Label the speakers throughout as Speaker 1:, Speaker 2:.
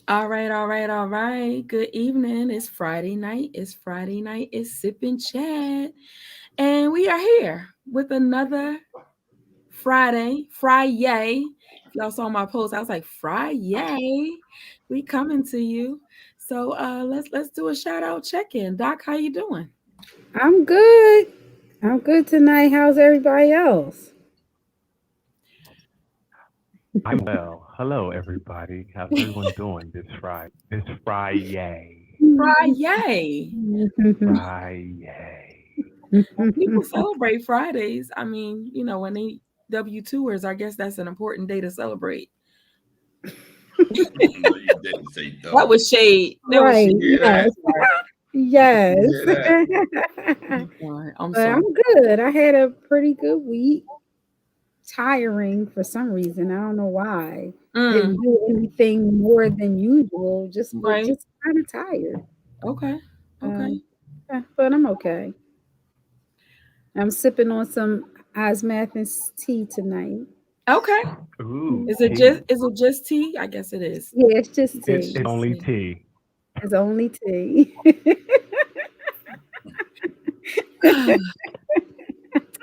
Speaker 1: All right, all right, all right. Good evening. It's Friday night. It's Friday night. It's Sip and Chat. And we are here with another Fry-YAAAAYY. If y'all saw my post, I was like, Fry-YAAAAY. We coming to you. So let's do a shout out check-in. Doc, how you doing?
Speaker 2: I'm good. I'm good tonight. How's everybody else?
Speaker 3: I'm well. Hello, everybody. How's everyone doing this Friday?
Speaker 1: Fry-YAAAAY.
Speaker 3: Friday.
Speaker 1: Well, people celebrate Fridays. I mean, when they W2ers, I guess that's an important day to celebrate.
Speaker 4: No, you didn't say
Speaker 1: That
Speaker 4: W.
Speaker 1: was shade. That was
Speaker 2: Right.
Speaker 1: shade.
Speaker 4: You hear
Speaker 2: Yes.
Speaker 4: that?
Speaker 2: Yes.
Speaker 4: You hear that?
Speaker 1: All right, I'm
Speaker 2: But
Speaker 1: sorry.
Speaker 2: I'm good. I had a pretty good week. Tiring for some reason. I don't know why.
Speaker 1: Mm,
Speaker 2: Didn't do anything more than usual.
Speaker 1: right.
Speaker 2: Just kind of tired.
Speaker 1: Okay. Okay.
Speaker 2: Um, but I'm okay. I'm sipping on some Osmanthus tea tonight.
Speaker 1: Okay.
Speaker 3: Ooh,
Speaker 1: Is
Speaker 3: tea.
Speaker 1: it just tea? I guess it is.
Speaker 2: Yeah, it's just
Speaker 3: It's
Speaker 2: tea.
Speaker 1: Just
Speaker 3: only
Speaker 1: tea.
Speaker 3: tea.
Speaker 2: It's only tea.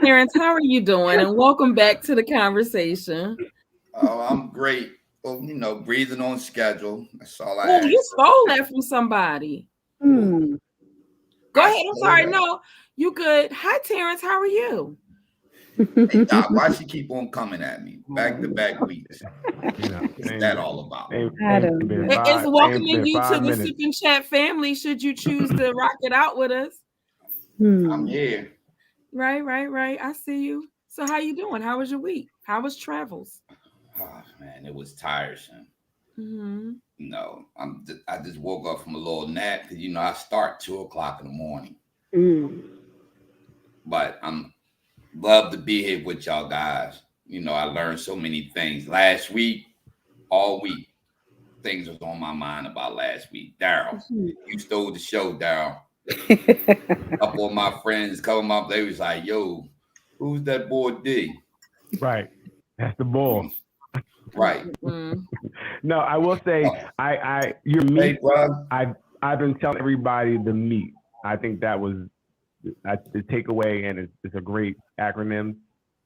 Speaker 1: Terrence, how are you doing? And welcome back to the conversation.
Speaker 4: Oh, I'm great. Well, breathing on schedule. That's all I
Speaker 1: Oh,
Speaker 4: ask
Speaker 1: you
Speaker 4: for.
Speaker 1: stole that from somebody.
Speaker 4: Who?
Speaker 2: Hmm.
Speaker 1: Go
Speaker 4: I
Speaker 1: ahead. I'm
Speaker 4: stole
Speaker 1: sorry.
Speaker 4: that.
Speaker 1: No, you good. Hi, Terrence. How are you?
Speaker 4: Hey, Doc, why she keep on coming at me? Back to back weeks. What's
Speaker 3: Ain't
Speaker 4: that
Speaker 3: been,
Speaker 4: all about?
Speaker 2: I don't know.
Speaker 1: It's
Speaker 3: ain't
Speaker 1: welcoming
Speaker 3: been
Speaker 1: you to
Speaker 3: five
Speaker 1: the
Speaker 3: minutes.
Speaker 1: Sip and Chat family should you choose to rock it out with us.
Speaker 4: I'm
Speaker 2: Hmm.
Speaker 4: here.
Speaker 1: Right, right, right. I see you. So how you doing? How was your week? How was travels?
Speaker 4: Oh man, it was tiresome.
Speaker 1: Mm-hmm.
Speaker 4: I just woke up from a little nap because I start 2 o'clock in the morning.
Speaker 2: Hmm.
Speaker 4: But I'm love to be here with y'all guys. I learned so many things last week, all week. Things was on my mind about last week. Daryl, you stole the show, Daryl. A couple of my friends come up, they was like, "Yo, who's that boy D?"
Speaker 3: Right. That's the bull.
Speaker 4: Right.
Speaker 1: Mm-mm.
Speaker 3: No, I will say,
Speaker 4: Oh,
Speaker 3: your
Speaker 4: hey,
Speaker 3: meat.
Speaker 4: bro.
Speaker 3: I've been telling everybody the meat. I think that was the takeaway, and it's a great acronym.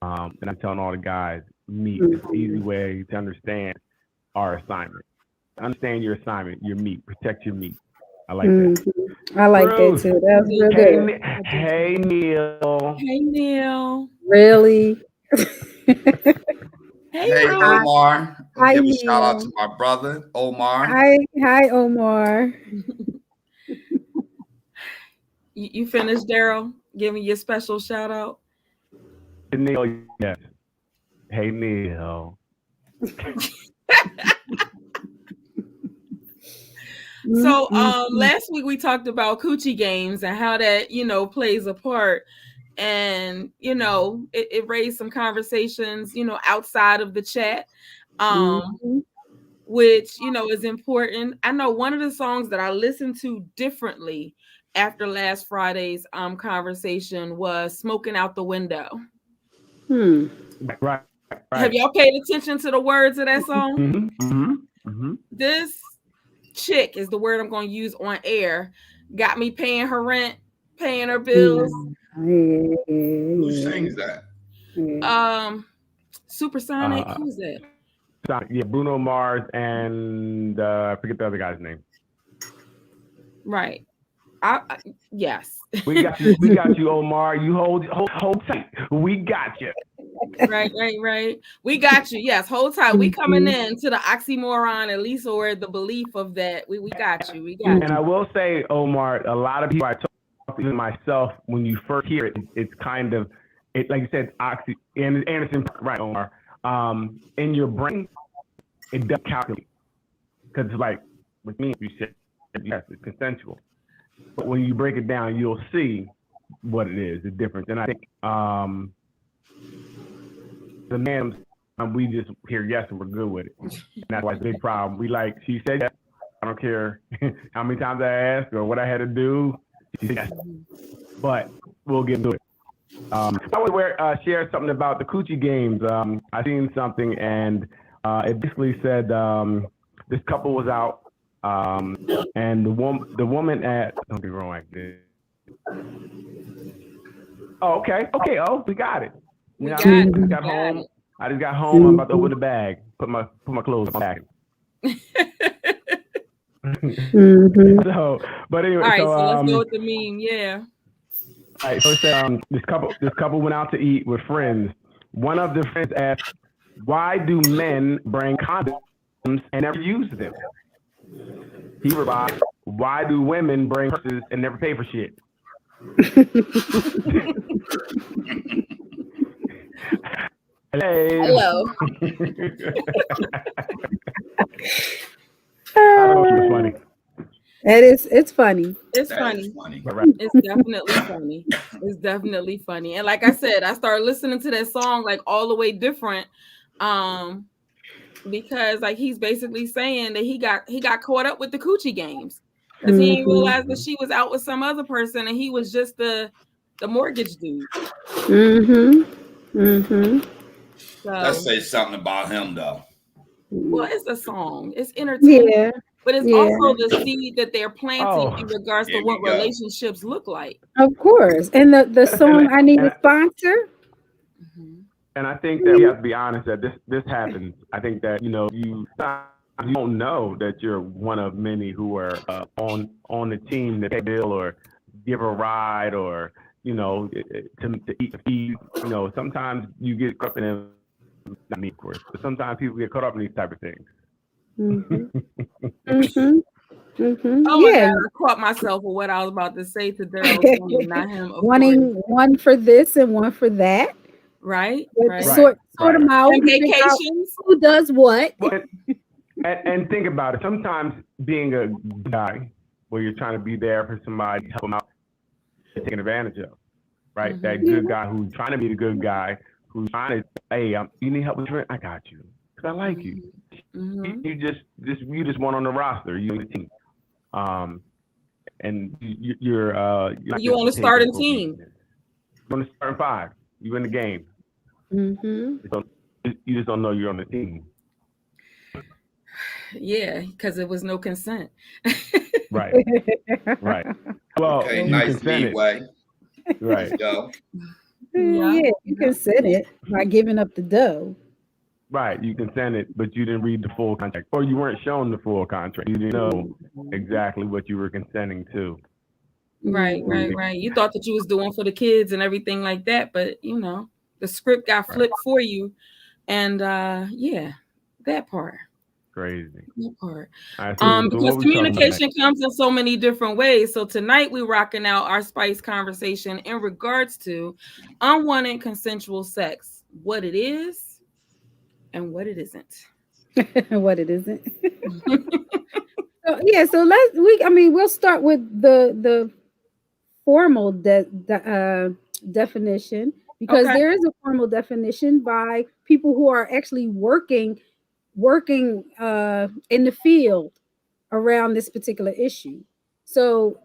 Speaker 3: And I'm telling all the guys, meat is an easy way to understand our assignment. Understand your assignment, your meat. Protect your meat. I like that.
Speaker 2: Mhm. I like that
Speaker 3: Bruce,
Speaker 2: too.
Speaker 1: I
Speaker 2: That's
Speaker 1: do
Speaker 2: real
Speaker 1: too.
Speaker 2: good.
Speaker 1: I do too.
Speaker 3: Hey Neil.
Speaker 1: Hey Neil.
Speaker 2: Really?
Speaker 1: Hey
Speaker 4: Hey,
Speaker 1: Bruce.
Speaker 2: Hi,
Speaker 4: Omar. I'll
Speaker 2: hi,
Speaker 4: give a shout out
Speaker 2: Neil.
Speaker 4: to my brother, Omar.
Speaker 2: Hi, Omar.
Speaker 1: You finished, Daryl? Giving your special shout out.
Speaker 3: Neil, yes. Hey Neil.
Speaker 1: So
Speaker 2: Mm-mm-mm.
Speaker 1: last week we talked about coochie games and how that, plays a part. And, it raised some conversations, outside of the chat. Um,
Speaker 2: Mhm.
Speaker 1: which, is important. I know one of the songs that I listened to differently after last Friday's conversation was Smoking Out the Window.
Speaker 2: Hmm.
Speaker 3: Right.
Speaker 1: Have y'all paid attention to the words of that song?
Speaker 3: Mm-hmm.
Speaker 1: This chick is the word I'm going to use on air. Got me paying her rent, paying her bills.
Speaker 2: Mm. Yeah,
Speaker 4: Who
Speaker 2: yeah,
Speaker 4: sings that?
Speaker 2: yeah.
Speaker 1: Um, Supersonic,
Speaker 3: Uh,
Speaker 1: who's that?
Speaker 3: yeah, Bruno Mars and I forget the other guy's name.
Speaker 1: Right. Yes.
Speaker 3: We got you, Omar. You hold tight. We got you.
Speaker 1: Right, right, right. We got you. Yes, hold tight. We coming
Speaker 2: Mhm.
Speaker 1: in to the oxymoron, at least, or the belief of that. We got you. We got
Speaker 3: And
Speaker 1: you.
Speaker 3: I will say, Omar, a lot of people I talk to, even myself, when you first hear it, it's kind of it like you said, and Anderson, right, Omar. In your brain, it does calculate because it's like with me, you said yes, it's consensual. But when you break it down, you'll see what it is, the difference. And I think the man, we just hear yes and we're good with it. And that's why it's a big problem. We like, she said yes. I don't care how many times I asked or what I had to do. She said yes. But we'll get into it. I want to share something about the coochie games. I seen something and it basically said this couple was out And the woman at, don't be wrong like this. Oh, okay. Oh, we got it.
Speaker 1: We
Speaker 3: You know,
Speaker 1: got
Speaker 3: I
Speaker 1: it.
Speaker 3: just got home. I just got home. I'm about to open the bag, put my clothes in my bag. So, but anyway,
Speaker 1: All right, so let's go
Speaker 3: so
Speaker 1: with the meme. Yeah.
Speaker 3: all right, so it said, this couple went out to eat with friends. One of the friends asked, "Why do men bring condoms and never use them?" He replied, "Why do women bring purses and never pay for shit?" Hey.
Speaker 1: Hello.
Speaker 3: I don't know if it was funny.
Speaker 2: It's funny.
Speaker 1: It's
Speaker 4: That
Speaker 1: funny.
Speaker 4: is funny.
Speaker 3: But right.
Speaker 1: It's definitely funny. It's definitely funny. And like I said, I started listening to that song like all the way different. Because like he's basically saying that he got caught up with the coochie games. Because he didn't realize that she was out with some other person and he was just the mortgage dude. So,
Speaker 4: Let's say something about him though.
Speaker 1: well, it's a song. It's entertainment.
Speaker 2: Yeah.
Speaker 1: But it's also the seed that they're planting in regards to
Speaker 4: Here
Speaker 1: what
Speaker 4: we go.
Speaker 1: relationships look like.
Speaker 2: Of course. And the song I Need a Sponsor.
Speaker 3: And I think that we have to be honest that this happens. I think that you don't know that you're one of many who are on the team that pay bill or give a ride or to eat the feed. Sometimes you get caught up in them. Not me, of course, but sometimes people get caught up in these type of things.
Speaker 1: Oh
Speaker 2: Yeah.
Speaker 1: my God, I caught myself with what I was about to say to Daryl, not him.
Speaker 2: Wanting one for this and one for that.
Speaker 1: Right.
Speaker 2: Sort them out.
Speaker 1: And vacations.
Speaker 2: Who does what?
Speaker 3: And think about it. Sometimes being a guy where you're trying to be there for somebody, help them out, you're taken advantage of, right? That good guy who's trying to be the good guy, who's trying to, hey, you need help with your rent? I got you, because I like you. You just want on the roster. You're on the team, and you're
Speaker 1: on the starting team.
Speaker 3: You're on the starting five. You in the game. You just don't know you're on the team.
Speaker 1: Yeah, because it was no consent.
Speaker 3: Right. Well,
Speaker 4: Okay,
Speaker 3: you
Speaker 4: nice
Speaker 3: consented.
Speaker 4: leeway.
Speaker 3: Right.
Speaker 4: Let's go.
Speaker 2: Yeah, you consented by giving up the dough.
Speaker 3: Right, you consented, but you didn't read the full contract, or you weren't shown the full contract. You didn't know exactly what you were consenting to.
Speaker 1: Right. You thought that you was doing for the kids and everything like that, but the script got flipped for you, and that part.
Speaker 3: Crazy.
Speaker 1: That part.
Speaker 3: So
Speaker 1: because communication comes in so many different ways. So tonight we're rocking out our spice conversation in regards to unwanted consensual sex, what it is and what it isn't.
Speaker 2: What it isn't. So we'll start with the formal definition, because there is a formal definition by people who are actually working in the field around this particular issue. So,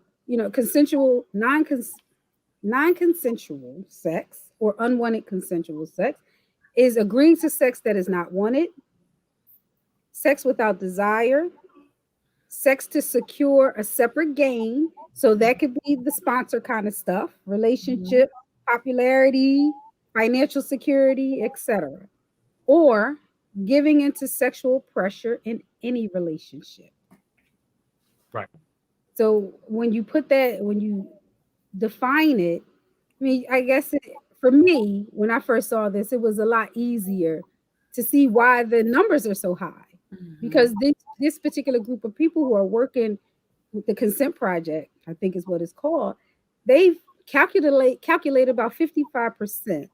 Speaker 2: consensual, non-consensual sex or unwanted consensual sex is agreeing to sex that is not wanted, sex without desire, sex to secure a separate gain. So that could be the sponsor kind of stuff, relationship, popularity, financial security, etc. Or giving into sexual pressure in any relationship.
Speaker 3: Right.
Speaker 2: So when you define it, I guess for me, when I first saw this, it was a lot easier to see why the numbers are so high. Because this particular group of people who are working with the Consent Project, I think is what it's called, they've calculated about 55%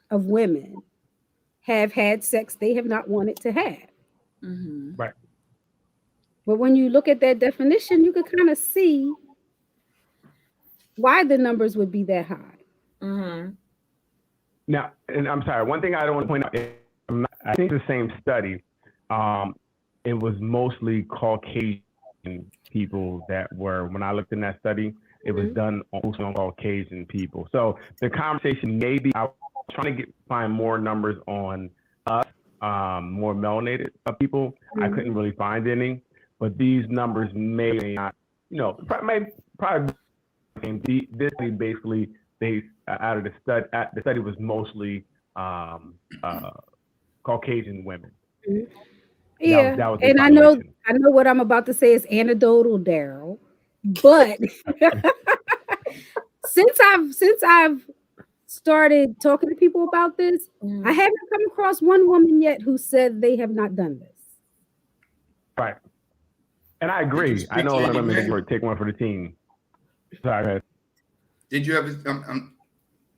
Speaker 2: of women have had sex they have not wanted to have.
Speaker 3: Right.
Speaker 2: But when you look at that definition, you can kind of see why the numbers would be that high.
Speaker 3: Now, and I'm sorry, one thing I don't want to point out, I think the same study, it was mostly Caucasian people that were, when I looked in that study, it was done mostly on Caucasian people. So the conversation maybe, I was trying to find more numbers on us, more melanated people. I couldn't really find any. but these numbers may not, probably this basically they out of the study was mostly Caucasian women.
Speaker 2: Yeah,
Speaker 3: that was
Speaker 2: and I know what I'm about to say is anecdotal, Daryl, but since I've started talking to people about this, I haven't come across one woman yet who said they have not done this.
Speaker 3: Right, and I agree. I know a lot of women take one for the team. Sorry.
Speaker 4: Did you ever?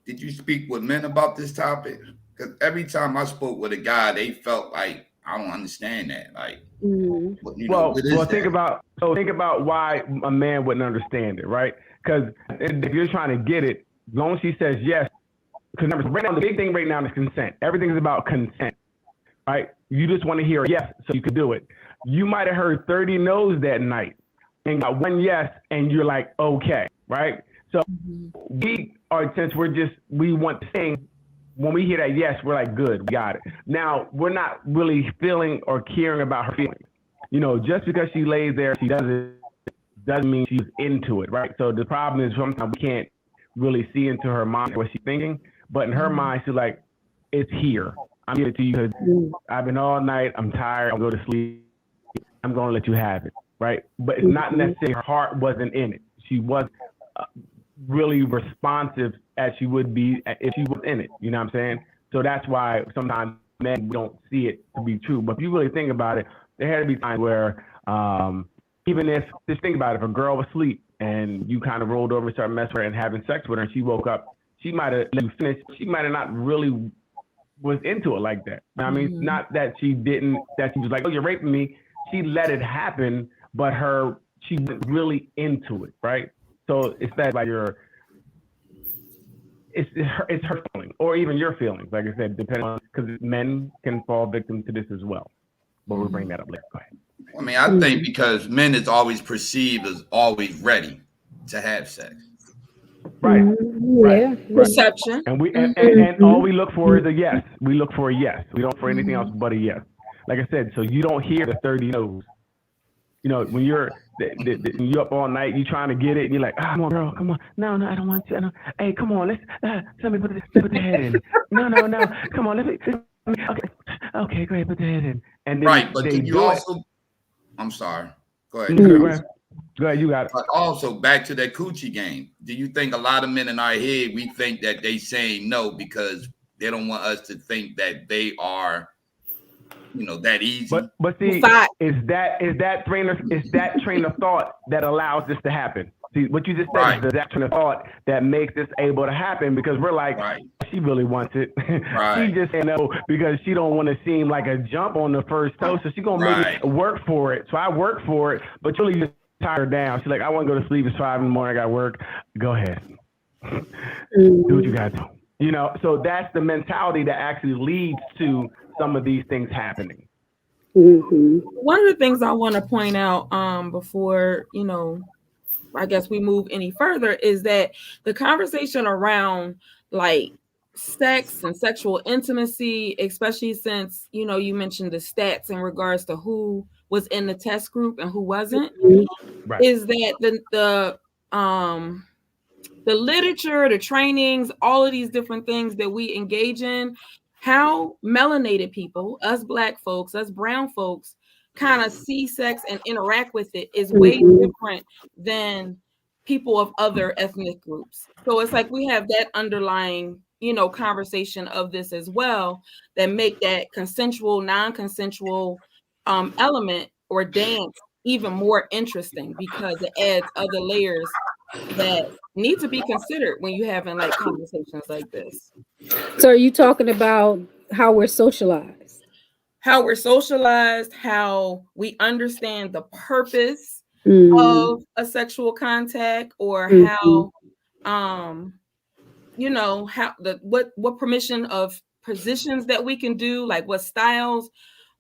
Speaker 4: Did you speak with men about this topic? Because every time I spoke with a guy, they felt like I don't understand that. Like,
Speaker 3: well, think about why a man wouldn't understand it, right? Because if you're trying to get it, as long as she says yes, because right now the big thing right now is consent. Everything is about consent, right? You just want to hear a yes so you can do it. You might have heard 30 no's that night and got one yes, and you're like, okay, right? So since we want to sing, when we hear that yes, we're like, good, we got it. Now, we're not really feeling or caring about her feelings. Just because she lays there, she doesn't mean she's into it, right? So the problem is sometimes we can't really see into her mind what she's thinking, but in her mind, she's like, it's here. I'm giving it to you because I've been all night, I'm tired, I'll go to sleep, I'm going to let you have it, right? But it's not necessarily her heart wasn't in it. She was really responsive as she would be if she was in it. You know what I'm saying? So that's why sometimes men don't see it to be true. But if you really think about it, there had to be times where just think about it, if a girl was asleep and you kind of rolled over and started messing with her and having sex with her and she woke up, she might have let you finish. She might have not really was into it like that. I mean, not that she was like, oh, you're raping me. She let it happen, but she wasn't really into it, right? So it's that like it's her feeling, or even your feelings. Like I said, depending on, because men can fall victim to this as well. But we'll bring that up later. Go ahead.
Speaker 4: I mean, I think because men is always perceived as always ready to have sex.
Speaker 3: Right.
Speaker 2: Yeah.
Speaker 1: Perception.
Speaker 3: And all we look for is a yes. We look for a yes. We don't for anything else but a yes. Like I said, so you don't hear the 30 no's. When you're up all night, you trying to get it, and you're like, come on, girl, come on. No, I don't want to. Hey, come on, let me put the head in. No, come on, let me. Okay, great, put the head in. And then
Speaker 4: right, but can you also? I'm sorry. Go ahead.
Speaker 3: Go ahead, you got it.
Speaker 4: But also back to that coochie game. Do you think a lot of men in our head, we think that they saying no because they don't want us to think that they are, that easy?
Speaker 3: But see, is that train of thought that allows this to happen? See, what you just said is that train of thought that makes this able to happen, because we're like, she really wants it. She just saying no because she don't want to seem like a jump on the first toe, so she's gonna make me work for it. So I work for it, but really just tie her down. She's like, I want to go to sleep. It's 5 a.m. I got work. Go ahead, do what you got to do. So that's the mentality that actually leads to some of these things happening.
Speaker 1: One of the things I want to point out before I guess we move any further is that the conversation around like sex and sexual intimacy, especially since you mentioned the stats in regards to who was in the test group and who wasn't, is that the literature, the trainings, all of these different things that we engage in, how melanated people, us Black folks, us brown folks, kind of see sex and interact with it is way different than people of other ethnic groups. So it's like we have that underlying, conversation of this as well, that make that consensual, non-consensual element or dance even more interesting, because it adds other layers that need to be considered when you having like conversations like this.
Speaker 2: So are you talking about how we're socialized?
Speaker 1: How we're socialized, how we understand the purpose of a sexual contact, or how how what permission of positions that we can do, like what styles,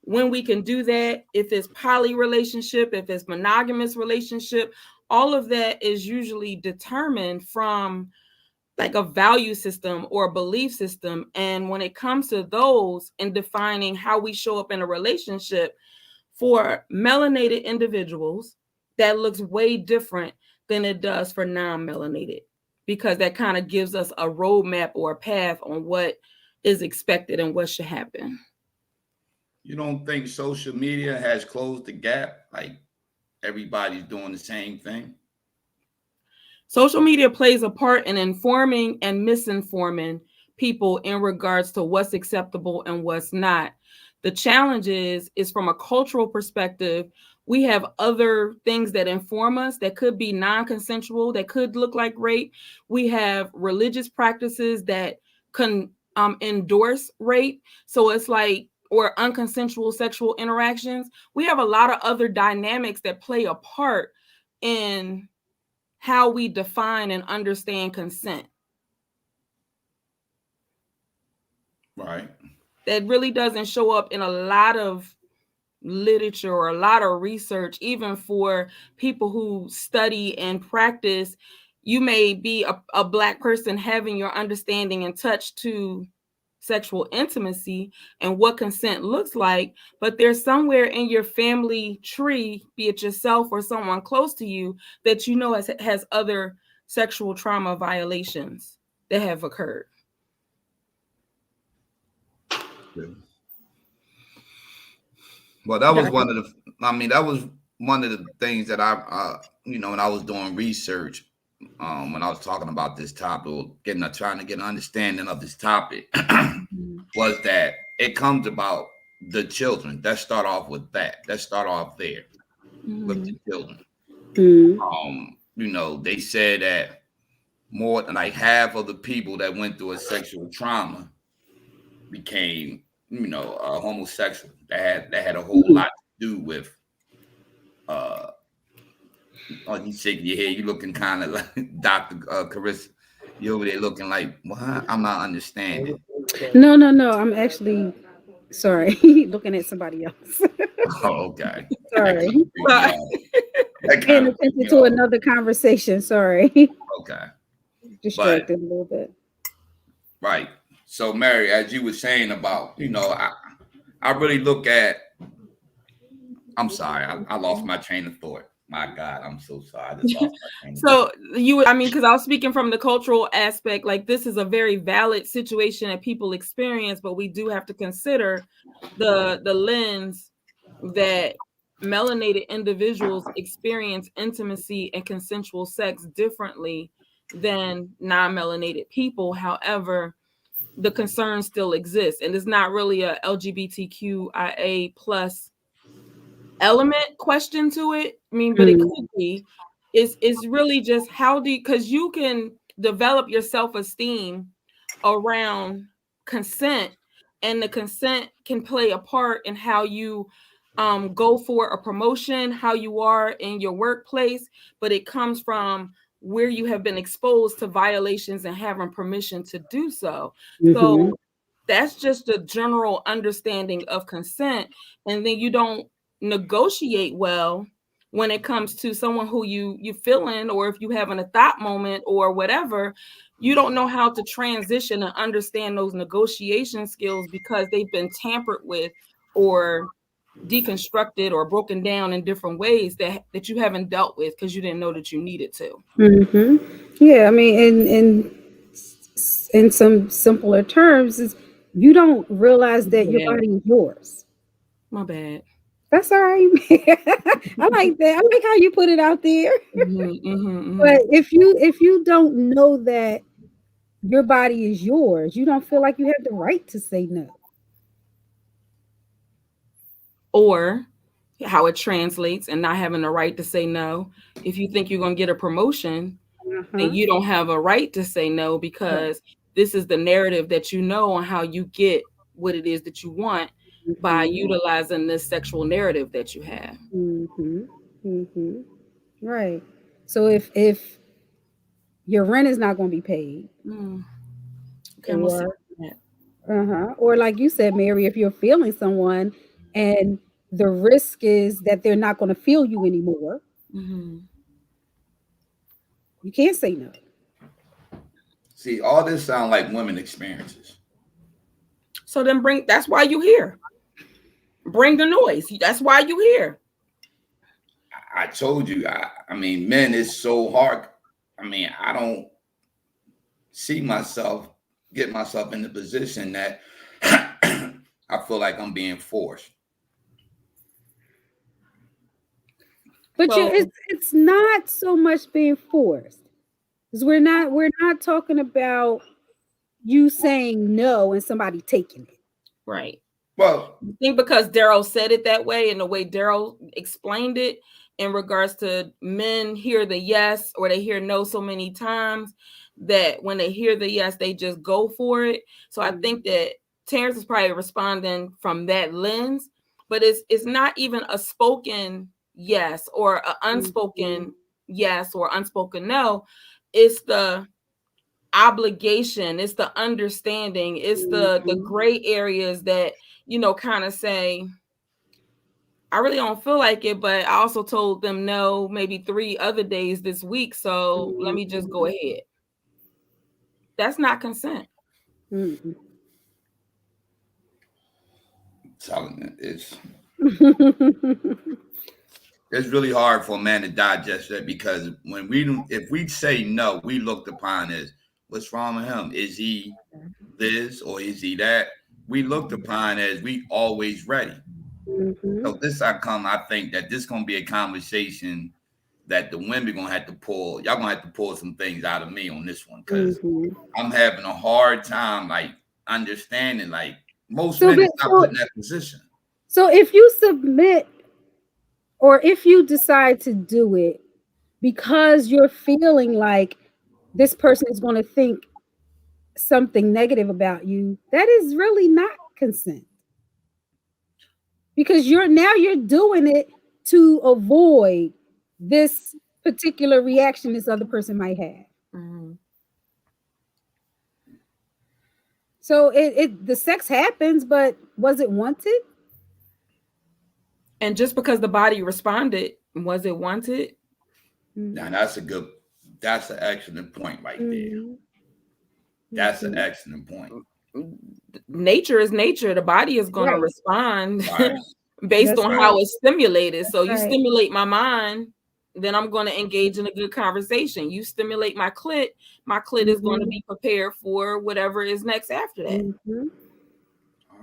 Speaker 1: when we can do that, if it's poly relationship, if it's monogamous relationship, all of that is usually determined from like a value system or a belief system. And when it comes to those and defining how we show up in a relationship, for melanated individuals, that looks way different than it does for non-melanated, because that kind of gives us a roadmap or a path on what is expected and what should happen.
Speaker 4: You don't think social media has closed the gap? Like everybody's doing the same thing?
Speaker 1: Social media plays a part in informing and misinforming people in regards to what's acceptable and what's not. The challenge is from a cultural perspective, we have other things that inform us that could be non-consensual, that could look like rape. We have religious practices that can endorse rape. So it's like, or unconsensual sexual interactions. We have a lot of other dynamics that play a part in how we define and understand consent.
Speaker 4: Right.
Speaker 1: That really doesn't show up in a lot of literature or a lot of research, even for people who study and practice. You may be a Black person having your understanding and touch to sexual intimacy and what consent looks like, but there's somewhere in your family tree, be it yourself or someone close to you, that you know has other sexual trauma violations that have occurred.
Speaker 4: Well, that was one of the, that was one of the things that I when I was doing research, when I was talking about this topic, or trying to get an understanding of this topic, was that it comes about the children. Let's start off with that. Let's start off there with the children. They said that more than like half of the people that went through a sexual trauma became, homosexual. That had a whole lot to do with you shaking your head, you looking kind of like Dr. Carissa. You over there looking like, what? I'm not understanding.
Speaker 2: No. I'm actually sorry, looking at somebody else.
Speaker 4: Oh, okay.
Speaker 2: Sorry.
Speaker 4: Paying
Speaker 2: attention to another conversation. Sorry.
Speaker 4: Okay.
Speaker 2: Distracted a little bit.
Speaker 4: Right. So, Mary, as you were saying about, I really look at, I'm sorry, I lost my train of thought. My God, I'm so sorry. I just lost my train of thought.
Speaker 1: Because I was speaking from the cultural aspect, like this is a very valid situation that people experience, but we do have to consider the lens that melanated individuals experience intimacy and consensual sex differently than non-melanated people. However, the concern still exists, and it's not really a LGBTQIA plus element question to it. But it could be. It's really just because you can develop your self-esteem around consent, and the consent can play a part in how you go for a promotion, how you are in your workplace, but it comes from where you have been exposed to violations and having permission to do so. So that's just a general understanding of consent. And then you don't negotiate well when it comes to someone who you feeling, or if you having a thought moment or whatever, you don't know how to transition and understand those negotiation skills because they've been tampered with or deconstructed or broken down in different ways that you haven't dealt with because you didn't know that you needed to.
Speaker 2: Yeah, in some simpler terms, is you don't realize that your body is yours.
Speaker 1: My bad.
Speaker 2: That's all right. I like that. I like how you put it out there. But if you don't know that your body is yours, you don't feel like you have the right to say no.
Speaker 1: Or how it translates and not having the right to say no. If you think you're going to get a promotion, then you don't have a right to say no, because this is the narrative that you know on how you get what it is that you want by utilizing this sexual narrative that you have.
Speaker 2: Right. So if your rent is not going to be paid, or like you said, Mary, if you're feeling someone and the risk is that they're not going to feel you anymore, you can't say no.
Speaker 4: See, all this sound like women experiences.
Speaker 1: So then that's why you're here. Bring the noise. That's why you here.
Speaker 4: I told you. I mean, men, it's so hard. I mean, I don't see myself get myself in the position that I feel like I'm being forced.
Speaker 2: But
Speaker 1: So,
Speaker 2: it's not so much being forced. Because we're not talking about you saying no and somebody taking it.
Speaker 1: right.
Speaker 4: Well,
Speaker 1: I think because Daryl said it that way, and the way Daryl explained it in regards to men hear the yes or they hear no so many times that when they hear the yes, they just go for it. So I think that Terrence is probably responding from that lens, but it's not even a spoken yes or an unspoken yes or unspoken no. It's the obligation, it's the understanding, it's the gray areas that, you know, kind of say, I really don't feel like it, but I also told them no maybe 3 other days this week, so let me just go ahead. That's not consent.
Speaker 4: it's really hard for a man to digest that, because when if we say no, we looked upon as, what's wrong with him? Is he this or is he that? We looked upon as we always ready. So I think that this gonna be a conversation that the women gonna have to pull. Y'all gonna have to pull some things out of me on this one, because I'm having a hard time like understanding. Like most men is not put in that position.
Speaker 2: So if you submit, or if you decide to do it because you're feeling like this person is going to think something negative about you, that is really not consent. Because you're doing it to avoid this particular reaction this other person might have. So the sex happens, but was it wanted?
Speaker 1: And just because the body responded, was it wanted?
Speaker 4: Now that's an excellent point right there. That's an excellent point.
Speaker 1: Nature is nature. The body is going to respond based on how it's stimulated. So you stimulate my mind, then I'm going to engage in a good conversation. You stimulate my clit is going to be prepared for whatever is next after that.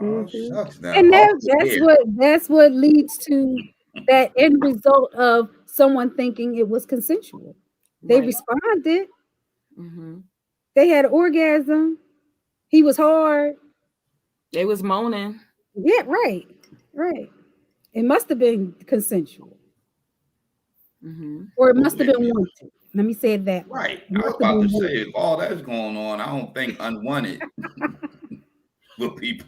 Speaker 4: Oh, shucks, now.
Speaker 2: And that's what leads to that end result of someone thinking it was consensual. They responded. They had an orgasm. He was hard.
Speaker 1: They was moaning.
Speaker 2: Yeah, right. It must have been consensual. Or it must have been wanted. Let me say that.
Speaker 4: Right. I was about to say, if all that's going on, I don't think unwanted will be,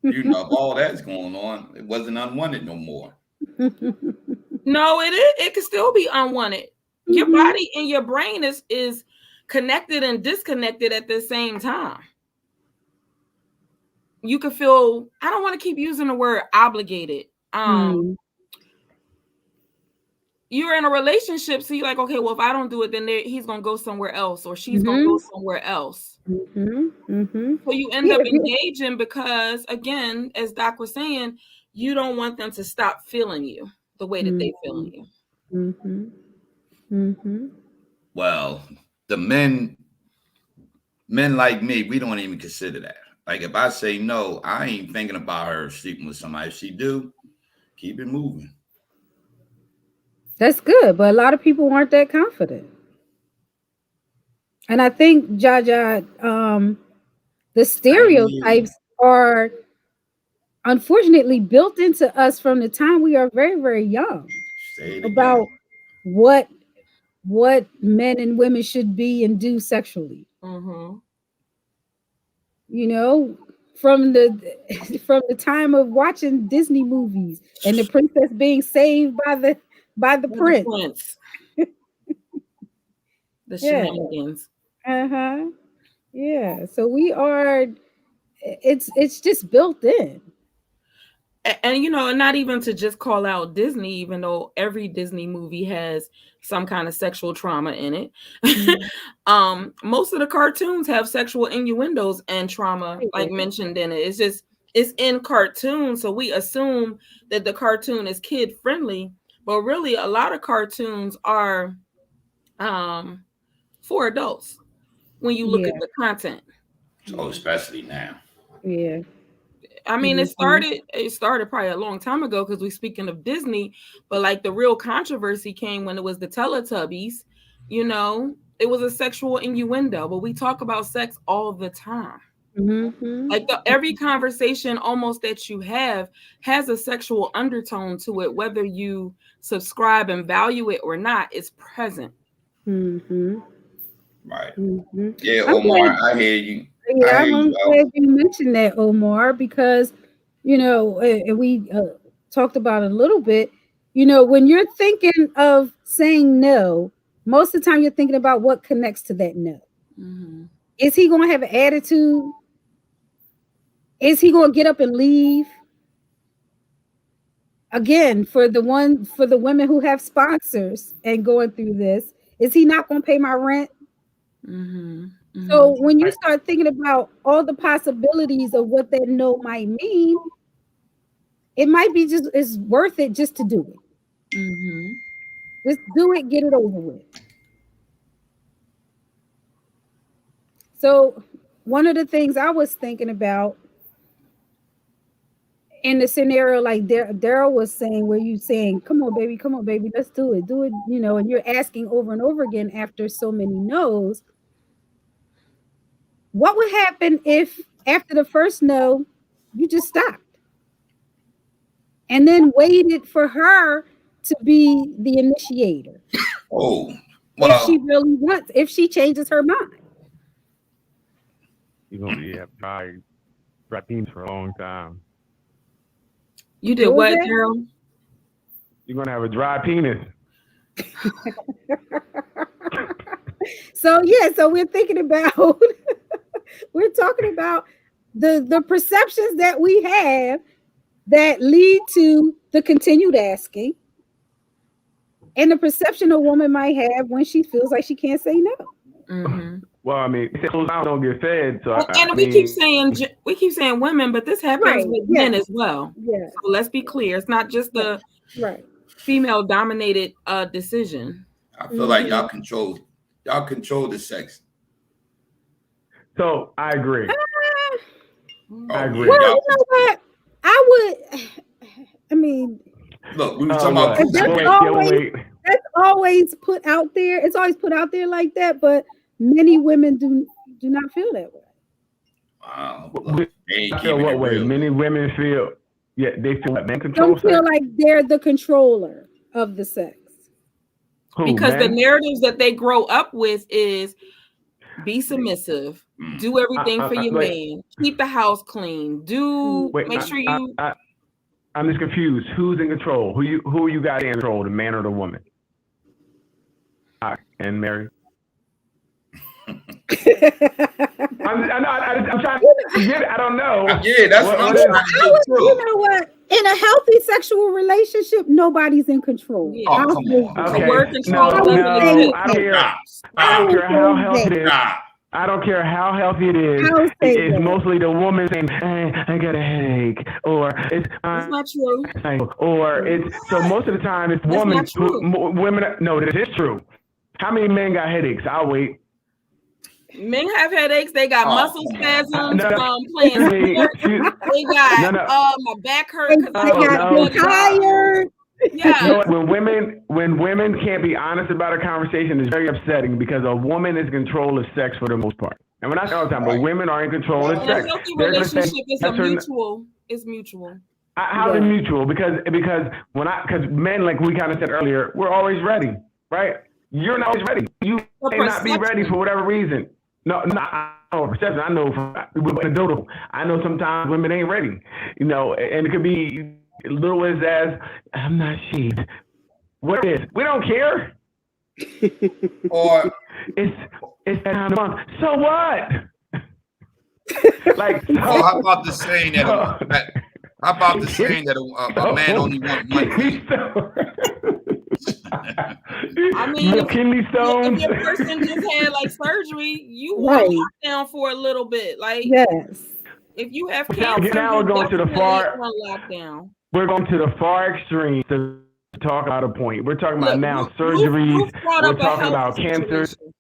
Speaker 4: if all that's going on, it wasn't unwanted no more.
Speaker 1: No, it could still be unwanted. Your body and your brain is connected and disconnected at the same time. You could feel, I don't want to keep using the word obligated. You're in a relationship, so you're like, okay, well, if I don't do it, then he's gonna go somewhere else, or she's gonna go somewhere else. So you end up engaging because, again, as Doc was saying, you don't want them to stop feeling you the way that they feeling
Speaker 2: you.
Speaker 4: Well, the men like me, we don't even consider that. Like if I say no, I ain't thinking about her sleeping with somebody. If she do, keep it moving.
Speaker 2: That's good, but a lot of people aren't that confident. And I think, Jaja, the stereotypes are unfortunately built into us from the time we are very, very young about what men and women should be and do sexually. From the time of watching Disney movies and the princess being saved by the prince.
Speaker 1: The shenanigans.
Speaker 2: Yeah. So it's just built in.
Speaker 1: And not even to just call out Disney, even though every Disney movie has some kind of sexual trauma in it. Most of the cartoons have sexual innuendos and trauma, like mentioned in it. it's in cartoons, so we assume that the cartoon is kid friendly, but really a lot of cartoons are for adults when you look at the content.
Speaker 4: So especially now.
Speaker 2: Yeah.
Speaker 1: I mean, it started probably a long time ago because we're speaking of Disney, but like the real controversy came when it was the Teletubbies. You know, it was a sexual innuendo, but we talk about sex all the time.
Speaker 2: Mm-hmm.
Speaker 1: Like every conversation almost that you have has a sexual undertone to it, whether you subscribe and value it or not. It's present.
Speaker 2: Mm-hmm.
Speaker 4: Right.
Speaker 2: Mm-hmm.
Speaker 4: Yeah, Omar, I hear you.
Speaker 2: Yeah, I'm glad you mentioned that, Omar, because, you know, and we talked about it a little bit. You know, when you're thinking of saying no, most of the time you're thinking about what connects to that no.
Speaker 1: Mm-hmm.
Speaker 2: Is he going to have an attitude? Is he going to get up and leave? Again, for the women who have sponsors and going through this, is he not going to pay my rent?
Speaker 1: Mm-hmm. Mm-hmm.
Speaker 2: So when you start thinking about all the possibilities of what that no might mean, it might be just it's worth it just to do it.
Speaker 1: Mm-hmm.
Speaker 2: Just do it, get it over with. So one of the things I was thinking about in the scenario like Daryl was saying, where you saying, come on, baby, let's do it, you know, and you're asking over and over again after so many no's. What would happen if after the first no, you just stopped and then waited for her to be the initiator?
Speaker 4: Oh,
Speaker 2: well, if she really wants, if she changes her mind.
Speaker 3: You're going to dry penis for a long time.
Speaker 1: You did what, Daryl?
Speaker 3: You're going to have a dry penis.
Speaker 2: So we're thinking about we're talking about the perceptions that we have that lead to the continued asking, and the perception a woman might have when she feels like she can't say no.
Speaker 1: Mm-hmm.
Speaker 3: Well, I mean, closed mouths don't get fed, so
Speaker 1: we keep saying women, but this happens with men as well.
Speaker 2: Yeah.
Speaker 1: So let's be clear; it's not just the female-dominated decision.
Speaker 4: I feel like y'all control the sex.
Speaker 3: So I agree. I agree.
Speaker 2: Well, you know what? I mean,
Speaker 4: look, we were talking about
Speaker 2: that's always put out there. It's always put out there like that, but many women do not feel that way.
Speaker 4: Wow.
Speaker 3: I feel what way? Many women feel, they feel like men control
Speaker 2: sex. Don't feel like they're the controller of the sex.
Speaker 1: Because the narratives that they grow up with is be submissive, do everything for your man, keep the house clean, make sure you.
Speaker 3: I'm just confused. Who's in control? Who you got in control? The man or the woman? And Mary. I'm trying to get it. I don't know.
Speaker 4: Yeah, that's what I'm trying to get through.
Speaker 2: You know what? In a healthy sexual relationship, nobody's in control.
Speaker 1: Yeah. Oh, come on. Okay. Word control
Speaker 3: I don't care. I don't care how healthy it is. I don't care how healthy it is. It's mostly the woman saying, I got a headache. Or it's
Speaker 1: not true.
Speaker 3: Or it's so most of the time it's women. Women. No, this is true. How many men got headaches? I'll wait.
Speaker 1: Men have headaches. They got muscle spasms from playing sports. They got my back hurt because
Speaker 2: they're tired.
Speaker 1: Yeah.
Speaker 3: When women can't be honest about a conversation, it's very upsetting because a woman is in control of sex for the most part. And we're not all the time, but women are in control of sex.
Speaker 1: A healthy relationship is mutual. It's mutual.
Speaker 3: How's it mutual? Because men, like we kind of said earlier, we're always ready, right? You're not always ready. You may not be ready for whatever reason. No, I know perception. I know from anecdotal. I know sometimes women ain't ready, you know, and it could be little as I'm not shaved. What is? We don't care.
Speaker 4: Or
Speaker 3: it's that time of month. So what? Like,
Speaker 4: how about the saying that? How about the saying that a man only wants one thing?
Speaker 1: I mean,
Speaker 3: kidney stones.
Speaker 1: If your person just had like surgery, you walk down for a little bit. Like,
Speaker 2: yes.
Speaker 1: If you have
Speaker 3: Now
Speaker 1: cancer,
Speaker 3: we're
Speaker 1: you're
Speaker 3: going to the
Speaker 1: definitely
Speaker 3: far.
Speaker 1: on lockdown.
Speaker 3: We're going to the far extreme to talk about a point. We're talking about
Speaker 1: Look,
Speaker 3: now
Speaker 1: Ruth
Speaker 3: surgeries.
Speaker 1: brought
Speaker 3: We're
Speaker 1: up a
Speaker 3: talking
Speaker 1: health
Speaker 3: about cancers.
Speaker 1: situation.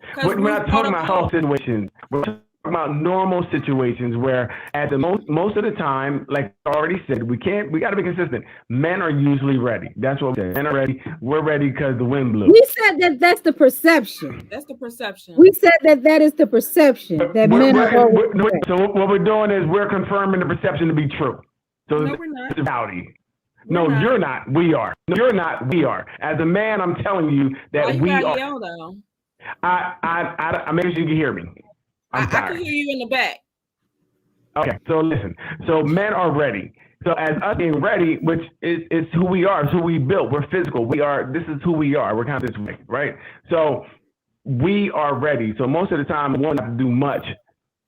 Speaker 1: Because
Speaker 3: We're
Speaker 1: Ruth
Speaker 3: not
Speaker 1: brought
Speaker 3: talking
Speaker 1: up
Speaker 3: about
Speaker 1: health.
Speaker 3: health situations. We're talking about normal situations where, at the most of the time, like I already said, we got to be consistent. Men are usually ready. That's what we say. Men are ready. We're ready because the wind blew.
Speaker 2: We said that that's the perception.
Speaker 1: That's the perception.
Speaker 2: We said that is the perception that men are always ready.
Speaker 3: So what we're doing is we're confirming the perception to be true. So
Speaker 1: No, we're not.
Speaker 3: it's reality.
Speaker 1: We're
Speaker 3: No,
Speaker 1: not.
Speaker 3: you're not. We are. No, you're not. We are. As a man, I'm telling you that
Speaker 1: Why you
Speaker 3: we
Speaker 1: gotta
Speaker 3: are.
Speaker 1: yell though?
Speaker 3: I maybe you can hear me. I'm
Speaker 1: I
Speaker 3: sorry.
Speaker 1: can hear you in the back.
Speaker 3: Okay, so listen. So men are ready. So as us being ready, which is who we are, it's who we built. We're physical. We are. This is who we are. We're kind of this way, right? So we are ready. So most of the time, we won't have to do much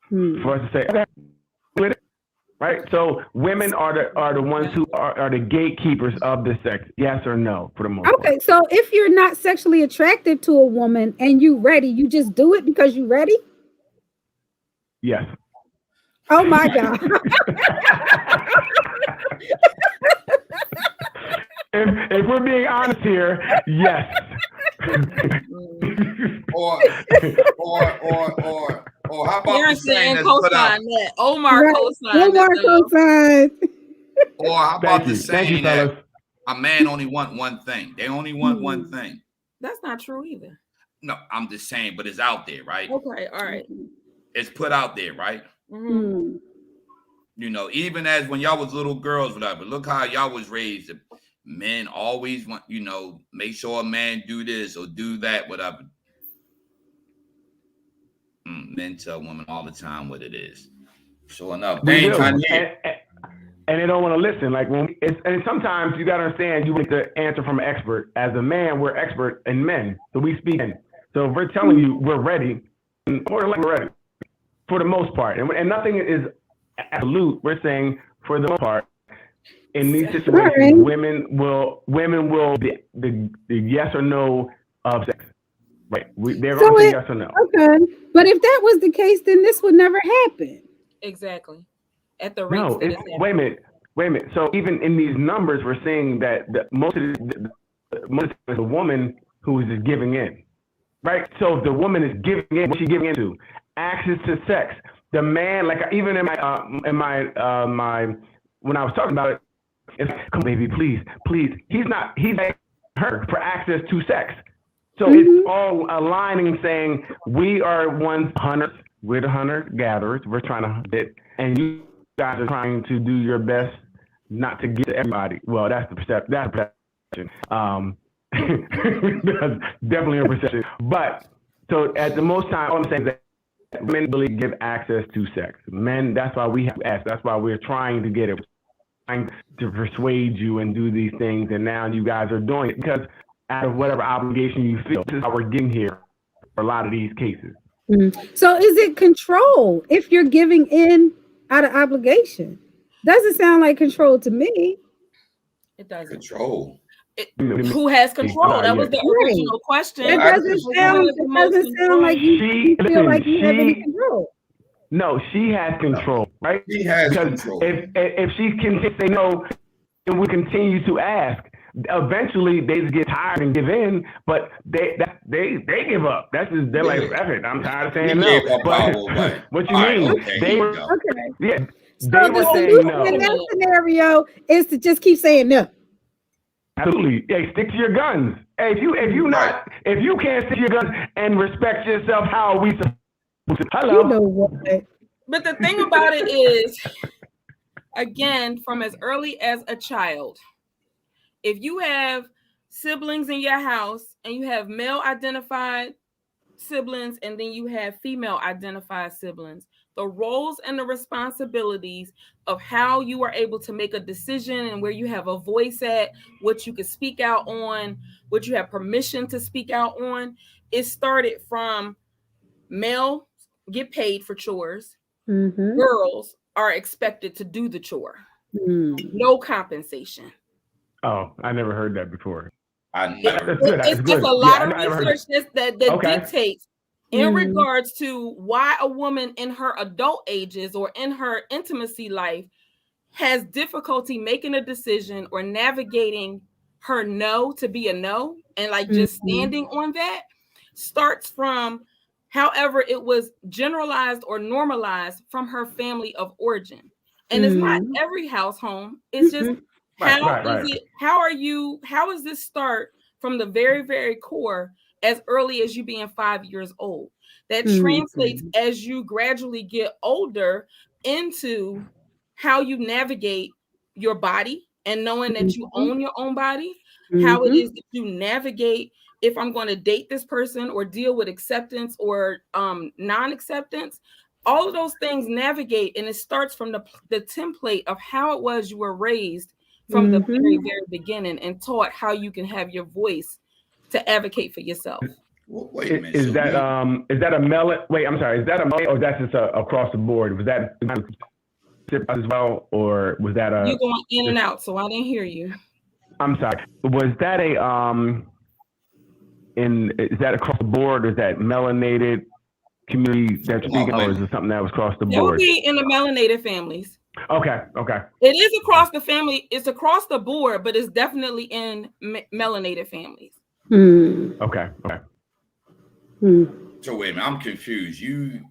Speaker 3: for us to say, okay, right? So women are the ones who are the gatekeepers of the sex. Yes or no, for the most part.
Speaker 2: Okay, so if you're not sexually attracted to a woman and you ready, you just do it because you ready?
Speaker 3: Yes.
Speaker 2: Oh my God.
Speaker 3: if we're being honest here, yes.
Speaker 4: Or how about the saying that's put out?
Speaker 1: That. Omar co-signed.
Speaker 2: Omar co-signed.
Speaker 4: Or how about the saying that
Speaker 3: fellas.
Speaker 4: a man only want one thing? They only want one thing.
Speaker 1: That's not true either.
Speaker 4: No, I'm just saying, but it's out there, right?
Speaker 1: Okay, all right.
Speaker 4: It's put out there, right?
Speaker 1: Mm-hmm.
Speaker 4: You know, even as when y'all was little girls, whatever. Look how y'all was raised. Men always want, make sure a man do this or do that, whatever. Men tell women all the time what it is. Sure enough, they ain't trying to hear.
Speaker 3: And they don't want to listen. Like and sometimes you got to understand, you want to answer from an expert. As a man, we're expert in men, so we speak in. So if we're telling you we're ready, we're ready for the most part, and nothing is absolute. We're saying for the most part, in these situations, women will be the yes or no of sex. Right? They're going to say yes or no.
Speaker 2: Okay, but if that was the case, then this would never happen.
Speaker 1: Exactly. At the rate. No,
Speaker 3: wait a minute. So even in these numbers, we're seeing that most of the woman who is just giving in, right? So if the woman is giving in, what's she giving into? Access to sex. The man, like even in my when I was talking about it, it's come baby, please. He's like her for access to sex. So it's all aligning, saying we are hunters. We're the hunter gatherers. We're trying to hunt it, and you guys are trying to do your best not to get to everybody. Well, that's the perception. That's perception. That's definitely a perception. But so at the most time, all I'm saying is that men really give access to sex. Men, that's why we have to ask. That's why we're trying to get it. Trying to persuade you and do these things, and now you guys are doing it because out of whatever obligation you feel. This is how we're getting here for a lot of these cases.
Speaker 2: So is it control if you're giving in out of obligation? Doesn't sound like control to me.
Speaker 1: It doesn't.
Speaker 4: Control.
Speaker 1: Who has control? That was the original question.
Speaker 2: It doesn't sound like you feel like you have any control.
Speaker 3: No, she has control, right?
Speaker 4: She has
Speaker 3: because
Speaker 4: control.
Speaker 3: If she can say no, and we continue to ask, eventually they just get tired and give in, but they give up. That's just they're like, I'm tired of saying no. But what you mean?
Speaker 2: Okay.
Speaker 3: They were
Speaker 2: yeah. So
Speaker 3: they were saying no.
Speaker 2: In that scenario is to just keep saying no.
Speaker 3: Absolutely. Hey, stick to your guns. Hey, if you can't stick to your guns and respect yourself, how are we supposed to? Hello.
Speaker 2: You know what?
Speaker 1: But the thing about it is, again, from as early as a child, if you have siblings in your house and you have male identified siblings and then you have female identified siblings, the roles and the responsibilities of how you are able to make a decision and where you have a voice at, what you can speak out on, what you have permission to speak out on, it started from male get paid for chores. Girls are expected to do the chore. No compensation.
Speaker 3: Oh, I never heard that before.
Speaker 1: It's a lot of research that dictates in regards to why a woman in her adult ages or in her intimacy life has difficulty making a decision or navigating her no to be a no, and like just standing on that, starts from however it was generalized or normalized from her family of origin. And it's not every house home. It's just how is this start from the very, very core as early as you being 5 years old? That translates as you gradually get older into how you navigate your body and knowing that you own your own body, how it is that you navigate if I'm going to date this person or deal with acceptance or non-acceptance. All of those things navigate, and it starts from the template of how it was you were raised from the very, very beginning and taught how you can have your voice to advocate for yourself.
Speaker 4: Well, wait a minute.
Speaker 3: Is that a melon? Wait, I'm sorry. Is that a melon, or that's just across the board? Was that as well, or was that a?
Speaker 1: You're going in and out, so I didn't hear you.
Speaker 3: I'm sorry. Was that a is that across the board, or is that melanated community that you're speaking, or is it something that was across the board?
Speaker 1: It would be in the melanated families.
Speaker 3: Okay.
Speaker 1: It is across the family. It's across the board, but it's definitely in melanated families.
Speaker 3: Okay.
Speaker 4: So wait a minute, I'm confused. You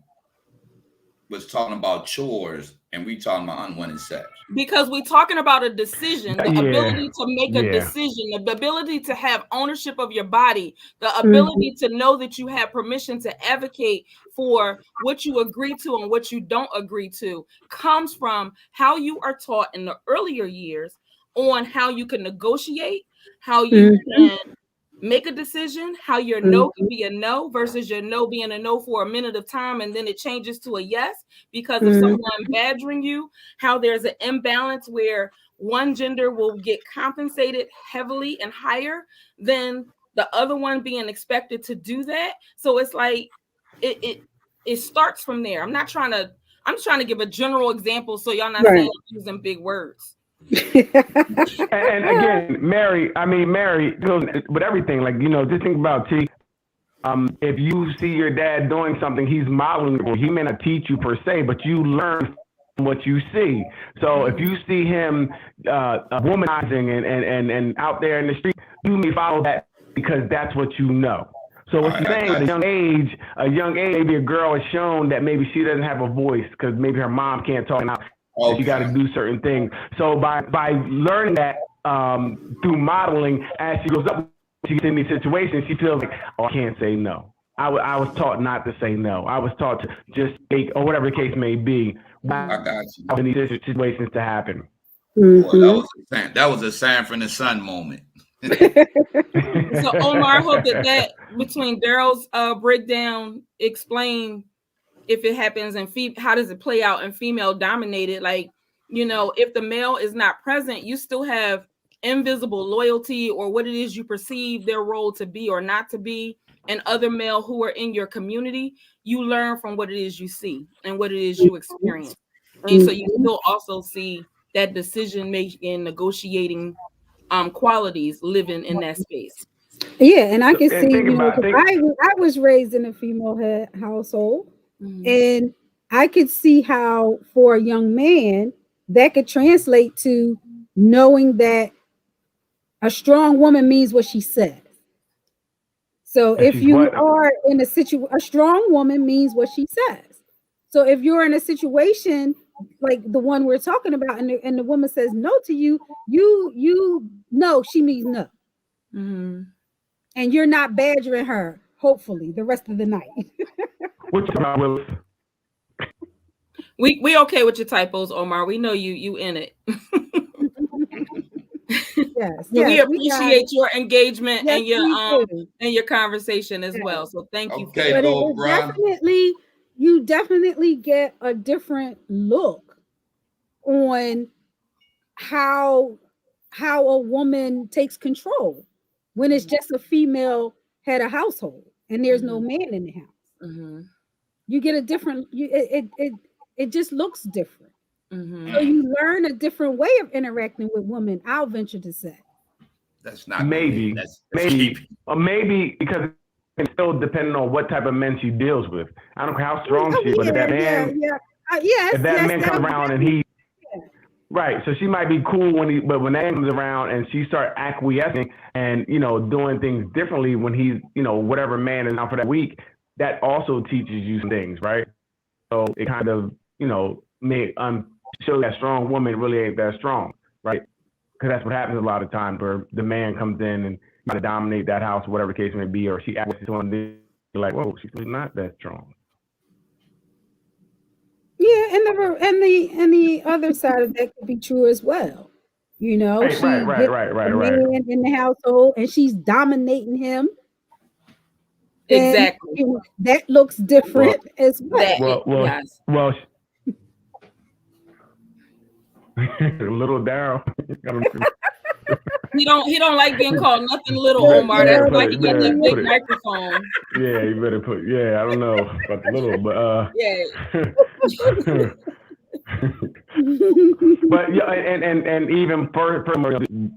Speaker 4: was talking about chores, and we talking about unwanted sex.
Speaker 1: Because we're talking about a decision, the ability to make a decision, the ability to have ownership of your body, the ability to know that you have permission to advocate for what you agree to and what you don't agree to, comes from how you are taught in the earlier years on how you can negotiate, how you can make a decision, how your no can be a no versus your no being a no for a minute of time and then it changes to a yes because of someone badgering you, how there's an imbalance where one gender will get compensated heavily and higher than the other one being expected to do that. So it's like it starts from there. I'm just trying to give a general example so y'all not saying I'm using big words.
Speaker 3: And again, Mary, with everything, like, just think about T. If you see your dad doing something, he's modeling. He may not teach you per se, but you learn from what you see. So if you see him womanizing and out there in the street, you may follow that because that's what you know. So what you're saying, at a young age, maybe a girl is shown that maybe she doesn't have a voice because maybe her mom can't talk out. Okay. You got to do certain things. So by learning that through modeling, as she goes up, she gets in these situations, she feels like, I can't say no. I was taught not to say no. I was taught to just take, or whatever the case may be.
Speaker 4: I got you.
Speaker 3: In these situations to happen.
Speaker 4: Well, that was a sign from the sun moment.
Speaker 1: So Omar, I hope that between Daryl's breakdown explain if it happens in how does it play out in female dominated, like, if the male is not present, you still have invisible loyalty or what it is you perceive their role to be or not to be, and other male who are in your community, you learn from what it is you see and what it is you experience. And so you still also see that decision making, negotiating qualities living in that space.
Speaker 2: Yeah, and I can see, I was raised in a female household. And I could see how for a young man that could translate to knowing that a strong woman means what she says. So if you are in a situation, a strong woman means what she says. So if you're in a situation like the one we're talking about and the woman says no to you, you know she means no. And you're not badgering her, hopefully, the rest of the night.
Speaker 3: What's about Willis?
Speaker 1: We okay with your typos, Omar. We know you in it.
Speaker 2: Yes,
Speaker 1: we appreciate your engagement and your conversation as well. So thank you.
Speaker 4: Okay,
Speaker 2: you definitely get a different look on how a woman takes control when it's just a female head of household and there's no man in the house. You get a different. It just looks different. So you learn a different way of interacting with women. I'll venture to say.
Speaker 4: That's not
Speaker 3: maybe because and still depending on what type of men she deals with. I don't care how strong she is, but if that man, if that man comes around and he, right, so she might be cool but when that man comes around and she start acquiescing and doing things differently when he's whatever man is out for that week, that also teaches you some things, right? So it kind of may show that strong woman really ain't that strong, right? Because that's what happens a lot of times where the man comes in and try to dominate that house, whatever the case may be, or she acts on this, like, whoa, she's really not that strong.
Speaker 2: Yeah, and the other side of that could be true as well. She gets the man in the household and she's dominating him.
Speaker 1: Exactly.
Speaker 2: That looks different as well.
Speaker 1: Yes.
Speaker 3: Well, a little down.
Speaker 1: He don't like being called nothing little, Omar. That's why he got that big microphone.
Speaker 3: Yeah, you better put. Yeah, I don't know about the little, but
Speaker 1: yeah.
Speaker 3: But yeah, and even further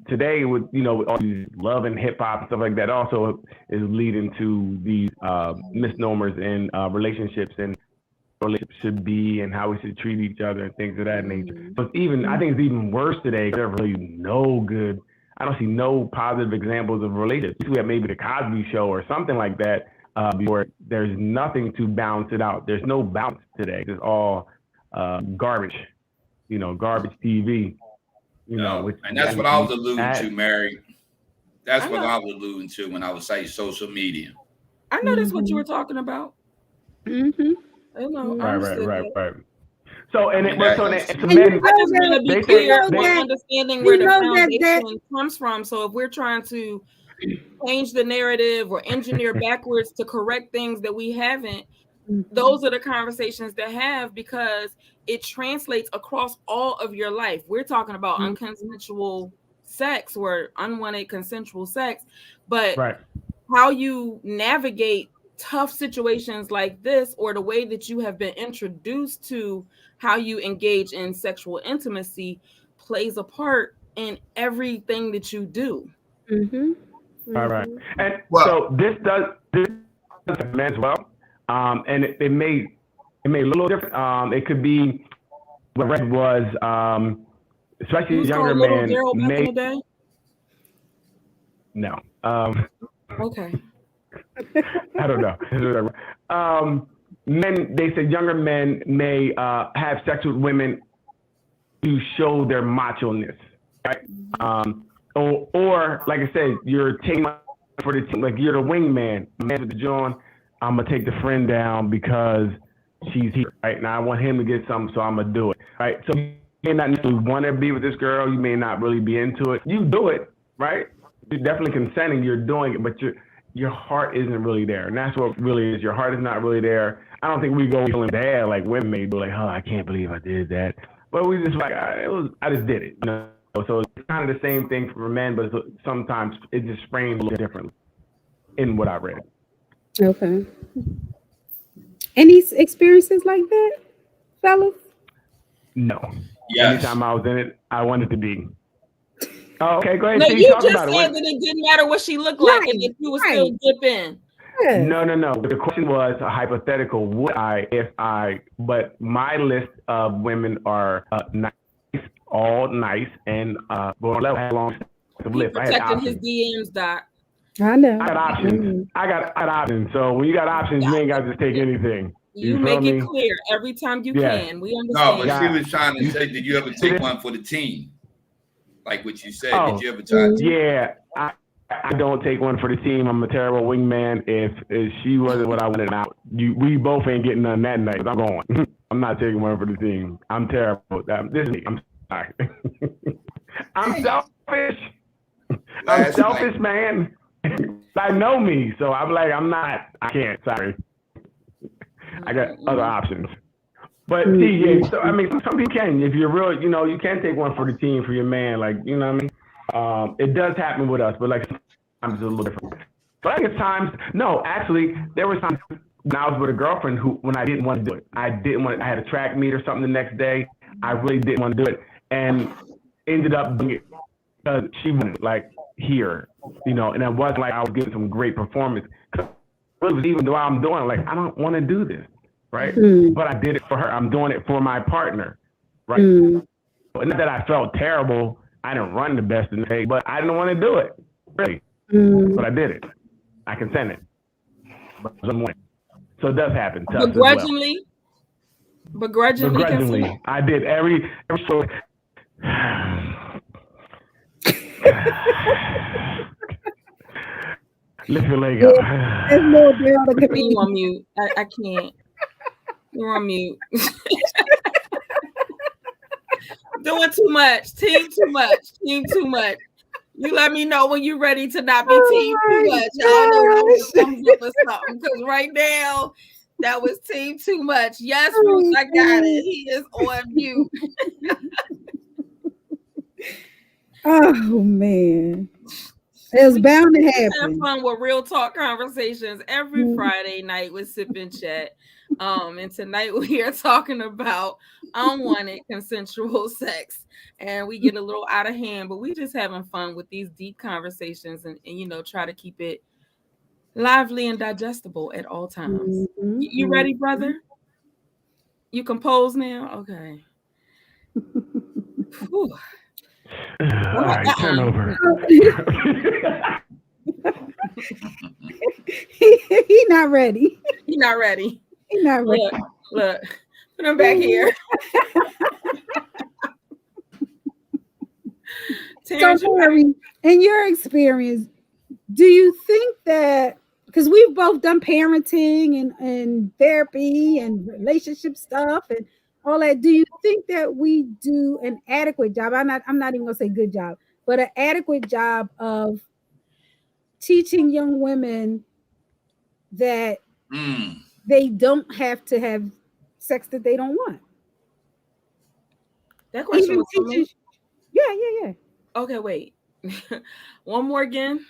Speaker 3: today with all these love and hip hop and stuff like that also is leading to these misnomers in relationships and relationships should be and how we should treat each other and things of that nature. But I think it's even worse today. There's really no good. I don't see no positive examples of relationships. We have maybe the Cosby Show or something like that. Where there's nothing to balance it out. There's no balance today. It's all garbage, garbage TV,
Speaker 4: and that's what I was alluding to, Mary. That's what I was alluding to when I was saying social media.
Speaker 1: I know that's what you were talking about.
Speaker 2: Mm-hmm.
Speaker 1: I know.
Speaker 3: Right. So, I
Speaker 1: just want to be clear on understanding where the foundation comes from. So if we're trying to change the narrative or engineer backwards to correct things that we haven't, those are the conversations to have because it translates across all of your life. We're talking about unconsensual sex or unwanted consensual sex, but how you navigate tough situations like this or the way that you have been introduced to how you engage in sexual intimacy plays a part in everything that you do.
Speaker 3: All right. And so this does men as well. And it may a little different. It could be what Red was, especially younger men.
Speaker 1: Back in the day?
Speaker 3: No.
Speaker 1: Okay.
Speaker 3: I don't know. Men, they say younger men may have sex with women to show their macho-ness, right? Or like I said, you're taking for the team, like you're the wingman. Man with the John, I'm gonna take the friend down because she's here, right? Now I want him to get something, so I'm gonna do it, right? So you may not necessarily want to be with this girl. You may not really be into it. You do it, right? You're definitely consenting. You're doing it, but your heart isn't really there, and that's what really is. Your heart is not really there. I don't think we go feeling bad like women may do, like, oh, I can't believe I did that. But we just like, I just did it. So it's kind of the same thing for men, but sometimes it just framed a little differently in what I read.
Speaker 2: Okay. Any experiences like that, fellas?
Speaker 3: No.
Speaker 4: Yes.
Speaker 3: Anytime I was in it, I wanted to be. Oh, okay, go ahead.
Speaker 1: No,
Speaker 3: you
Speaker 1: just said that it didn't matter what she looked like and that you would still dip in.
Speaker 2: Yeah.
Speaker 3: No. The question was a hypothetical. Would I, if I, but my list of women are nice, all nice, and well, have long list.
Speaker 1: Protecting his DMs, Doc.
Speaker 2: I know.
Speaker 3: I got options. I got options. So when you got options, you ain't got to just take anything.
Speaker 1: You make it clear every time you can. We understand.
Speaker 4: No, but she was trying to say, did you ever take one for the team? Like what you said, did you ever try to?
Speaker 3: Yeah, I don't take one for the team. I'm a terrible wingman. If she wasn't what I wanted out, we both ain't getting none that night. I'm going. I'm not taking one for the team. I'm terrible. This is me. I'm sorry. I'm selfish. I'm selfish, man. I know me, so I'm like, I can't. Sorry. I got other options. But see, yeah, so I mean, some people can. If you're real, you can take one for the team, for your man, like, you know what I mean? It does happen with us, but like sometimes it's a little different. But I think times, no, actually, there was times when I was with a girlfriend when I didn't want to do it. I had a track meet or something the next day. I really didn't want to do it, and ended up doing it because she wanted, like, here, and it wasn't like I was getting some great performance. even though I'm doing like I don't want to do this, right? But I did it for her. I'm doing it for my partner, right? But not that I felt terrible. I didn't run the best in the day, but I didn't want to do it, really. But I did it. I consented. But so it does happen to us as well.
Speaker 1: Begrudgingly,
Speaker 3: I did every so. Lift your leg up.
Speaker 1: You on mute. I can't. You're on mute. Doing too much. Team too much. You let me know when you're ready to not be team too much. Y'all know thumbs up or something. Because right now, that was team too much. Yes, Bruce, I got it. He is on mute.
Speaker 2: Oh man. It was bound to happen.
Speaker 1: Have fun with real talk conversations every Friday night with Sip and Chat. And tonight we are talking about unwanted consensual sex. And we get a little out of hand, but we just having fun with these deep conversations and try to keep it lively and digestible at all times. You ready, brother? You composed now? Okay.
Speaker 3: All right, turn over.
Speaker 2: He not ready.
Speaker 1: He's not ready.
Speaker 2: He's not ready.
Speaker 1: Look, put him back here.
Speaker 2: So, Mary, in your experience, do you think that, because we've both done parenting and therapy and relationship stuff and all that, do you think that we do an adequate job? I'm not even gonna say good job, but an adequate job of teaching young women that they don't have to have sex that they don't want?
Speaker 1: That question was for me.
Speaker 2: Yeah.
Speaker 1: Okay, wait. One more again.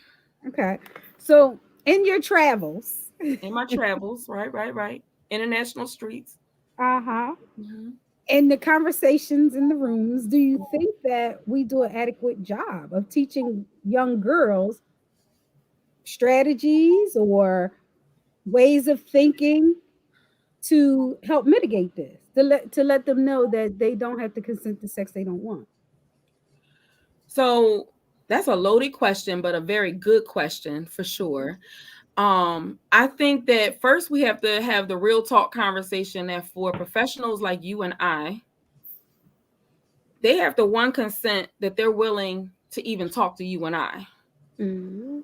Speaker 2: Okay. So in your travels.
Speaker 1: In my travels, right. International streets.
Speaker 2: In the conversations in the rooms, do you think that we do an adequate job of teaching young girls strategies or ways of thinking to help mitigate this, to let them know that they don't have to consent to sex they don't want?
Speaker 1: So that's a loaded question, but a very good question for sure. I think that first we have to have the real talk conversation that for professionals like you and I, they have to consent that they're willing to even talk to you and I. And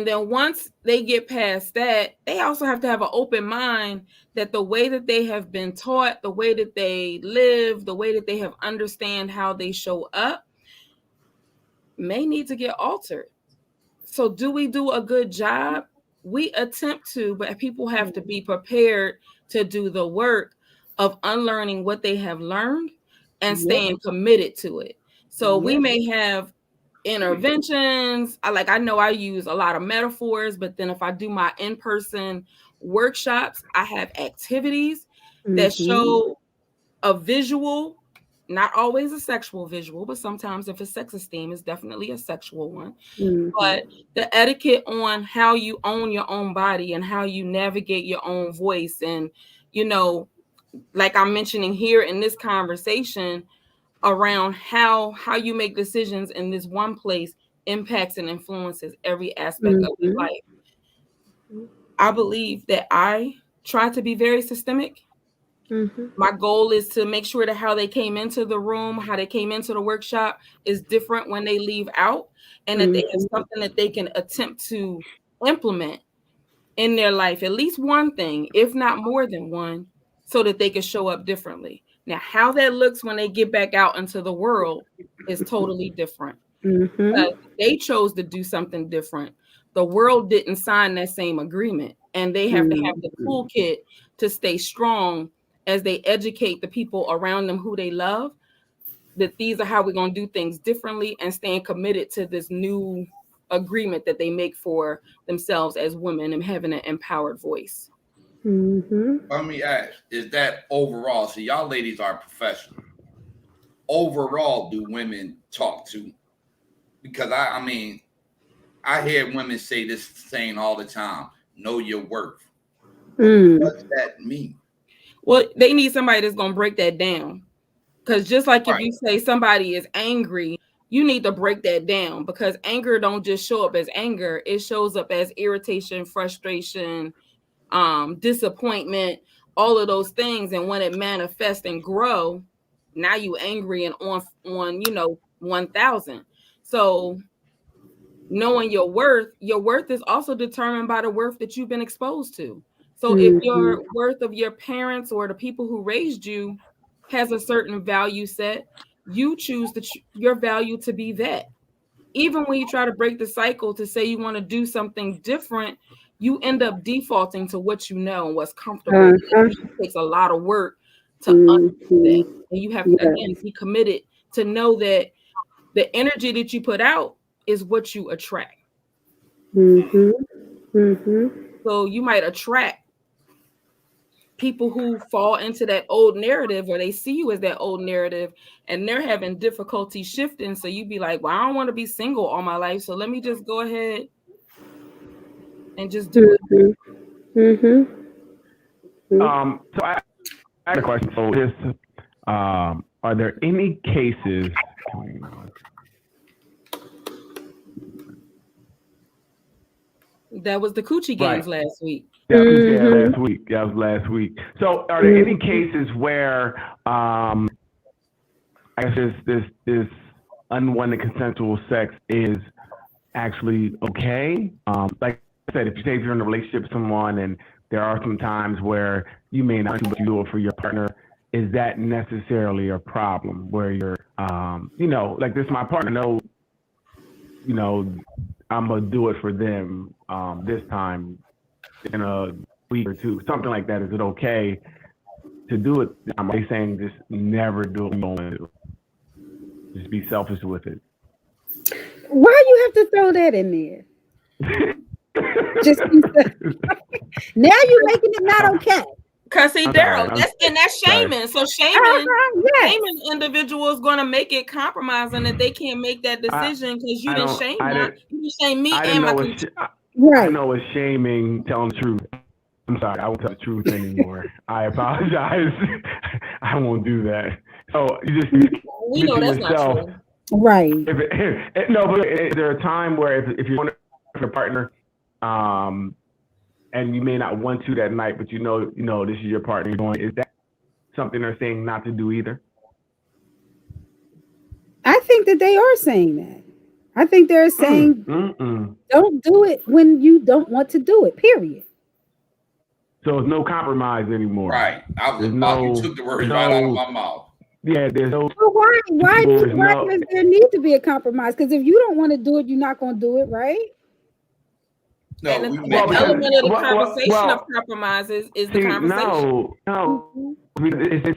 Speaker 1: then once they get past that, they also have to have an open mind that the way that they have been taught, the way that they live, the way that they have understand how they show up may need to get altered. So do we do a good job? We attempt to, but people have to be prepared to do the work of unlearning what they have learned and staying committed to it. So we may have interventions. I know I use a lot of metaphors, but then if I do my in-person workshops, I have activities that show a visual, not always a sexual visual, but sometimes if it's sex esteem, it's definitely a sexual one. But the etiquette on how you own your own body and how you navigate your own voice. And, like I'm mentioning here in this conversation around how you make decisions in this one place impacts and influences every aspect of your life. I believe that I try to be very systemic. My goal is to make sure that how they came into the room, how they came into the workshop is different when they leave out, and that they have something that they can attempt to implement in their life, at least one thing, if not more than one, so that they can show up differently. Now, how that looks when they get back out into the world is totally different. They chose to do something different. The world didn't sign that same agreement, and they have to have the toolkit to stay strong as they educate the people around them who they love, that these are how we're going to do things differently, and staying committed to this new agreement that they make for themselves as women and having an empowered voice.
Speaker 4: Let me ask, is that overall, so y'all ladies are professional, overall do women talk to, because I hear women say this saying all the time, Know your worth.
Speaker 2: Mm.
Speaker 4: What does that mean?
Speaker 1: Well, they need somebody that's going to break that down. Because just like if
Speaker 4: Right.
Speaker 1: you say somebody is angry, you need to break that down, because anger don't just show up as anger. It shows up as irritation, frustration, disappointment, all of those things. And when it manifests and grow, now you angry and on 1,000. So knowing your worth is also determined by the worth that you've been exposed to. So if your worth of your parents or the people who raised you has a certain value set, you choose your value to be that. Even when you try to break the cycle to say you want to do something different, you end up defaulting to what you know and what's comfortable. It takes a lot of work to undo that. And you have to, again, be committed to know that the energy that you put out is what you attract. So you might attract people who fall into that old narrative, or they see you as that old narrative, and they're having difficulty shifting. So you be like, well, I don't want to be single all my life, so let me just go ahead and just do it.
Speaker 3: So I have a question. So this, are there any cases?
Speaker 1: That was the coochie games last week.
Speaker 3: Last week. That was last week. So are there any cases where, I guess this unwanted consensual sex is actually okay? Like I said, if you're in a relationship with someone and there are some times where you may not do it for your partner, is that necessarily a problem where you're, like this, my partner knows, I'm going to do it for them this time in a week or two, something like that. Is it okay to do it? Am I saying just never do it? Just be selfish with it.
Speaker 2: Why you have to throw that in there? Just be selfish. Now you're making it not okay.
Speaker 1: Cause see, Daryl, that's shaming. So shaming individuals going to make it compromising that they can't make that decision because you didn't shame me and my coochie.
Speaker 2: Right.
Speaker 3: I know it's shaming telling the truth. I'm sorry, I won't tell the truth anymore. I apologize. I won't do that. So you just
Speaker 1: we know that's
Speaker 3: yourself.
Speaker 1: Not true.
Speaker 2: Right.
Speaker 3: No, but is there a time where if you want a partner, and you may not want to that night, but this is your partner going, is that something they're saying not to do either?
Speaker 2: I think that they are saying that. I think they're saying don't do it when you don't want to do it, period.
Speaker 3: So there's no compromise anymore.
Speaker 4: Right. You took the words right out of my mouth.
Speaker 3: Yeah, there's no.
Speaker 2: Well, why does there need to be a compromise? Because if you don't want to do it, you're not going to do it, right?
Speaker 4: No,
Speaker 1: and the element of the conversation of compromises is the conversation.
Speaker 3: No. And this is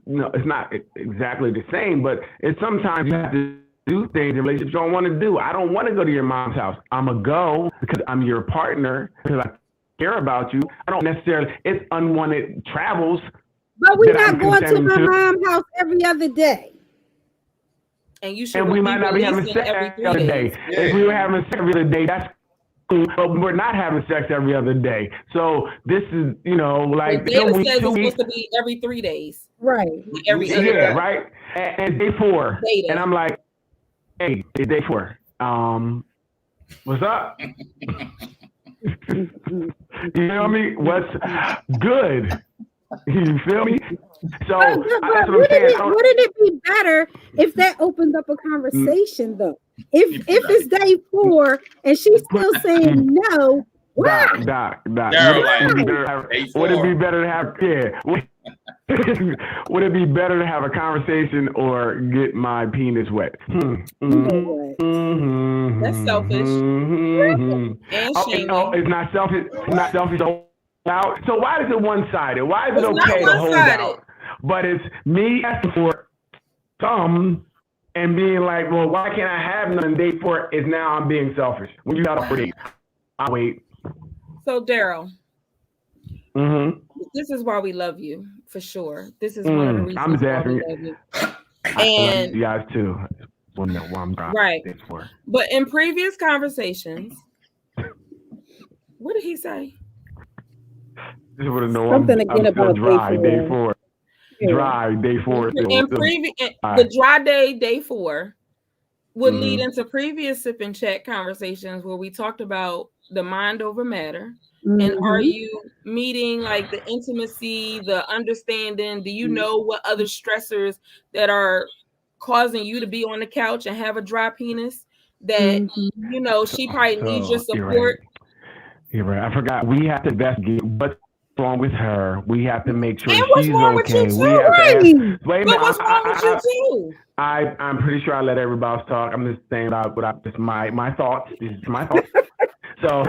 Speaker 3: it's not exactly the same, but it's sometimes you have to do things in relationships you don't want to do. I don't want to go to your mom's house. I'm gonna go because I'm your partner, because I care about you. I don't necessarily. It's unwanted travels.
Speaker 2: But we're not going to my mom's house every other day.
Speaker 1: And you should.
Speaker 3: And we might not be having sex every other day. If we were having sex every other day, that's. But we're not having sex every other day. So this is, like
Speaker 1: the data says it's supposed to be every 3 days.
Speaker 2: Right.
Speaker 1: Every other day.
Speaker 3: Right. And day 4. Data. And I'm like, hey, it's day 4. What's up? You know me? What's good? You feel me? So
Speaker 2: wouldn't it be better if that opened up a conversation though? If it's day 4 and she's still saying no, why?
Speaker 3: Doc. Would it be better to have? Would it be better to have a conversation or get my penis wet?
Speaker 1: That's selfish. And shaming.
Speaker 3: It's not selfish. It's not selfish. So why is it one-sided? Why is it okay to hold out? But it's me asking for some and being like, well, why can't I have none? Day 4 is now I'm being selfish. When you got a I'll wait.
Speaker 1: So Daryl, this is why we love you for sure. This is one of the reasons
Speaker 3: I'm
Speaker 1: why we love you.
Speaker 3: And love you guys too. I'm
Speaker 1: right. But in previous conversations, What did he say?
Speaker 3: Just want to know
Speaker 2: Something
Speaker 3: I'm
Speaker 2: again
Speaker 3: still
Speaker 2: about
Speaker 3: dry. Day
Speaker 2: day
Speaker 3: 4.
Speaker 2: Yeah.
Speaker 3: Dry. Day 4.
Speaker 1: In previous, the dry day 4 would lead into previous sip and chat conversations where we talked about the mind over matter. And are you meeting like the intimacy, the understanding? Do you know what other stressors that are causing you to be on the couch and have a dry penis that, you know, she probably needs your support?
Speaker 3: You're right. I forgot. We have to investigate what's wrong with her. We have to make sure
Speaker 1: and what's
Speaker 3: she's
Speaker 1: wrong
Speaker 3: okay.
Speaker 1: With you too?
Speaker 3: We have to ask. Wait a minute.
Speaker 1: What's wrong with you too?
Speaker 3: I'm pretty sure I let everybody else talk. I'm just saying about just my thoughts. This is my thoughts. So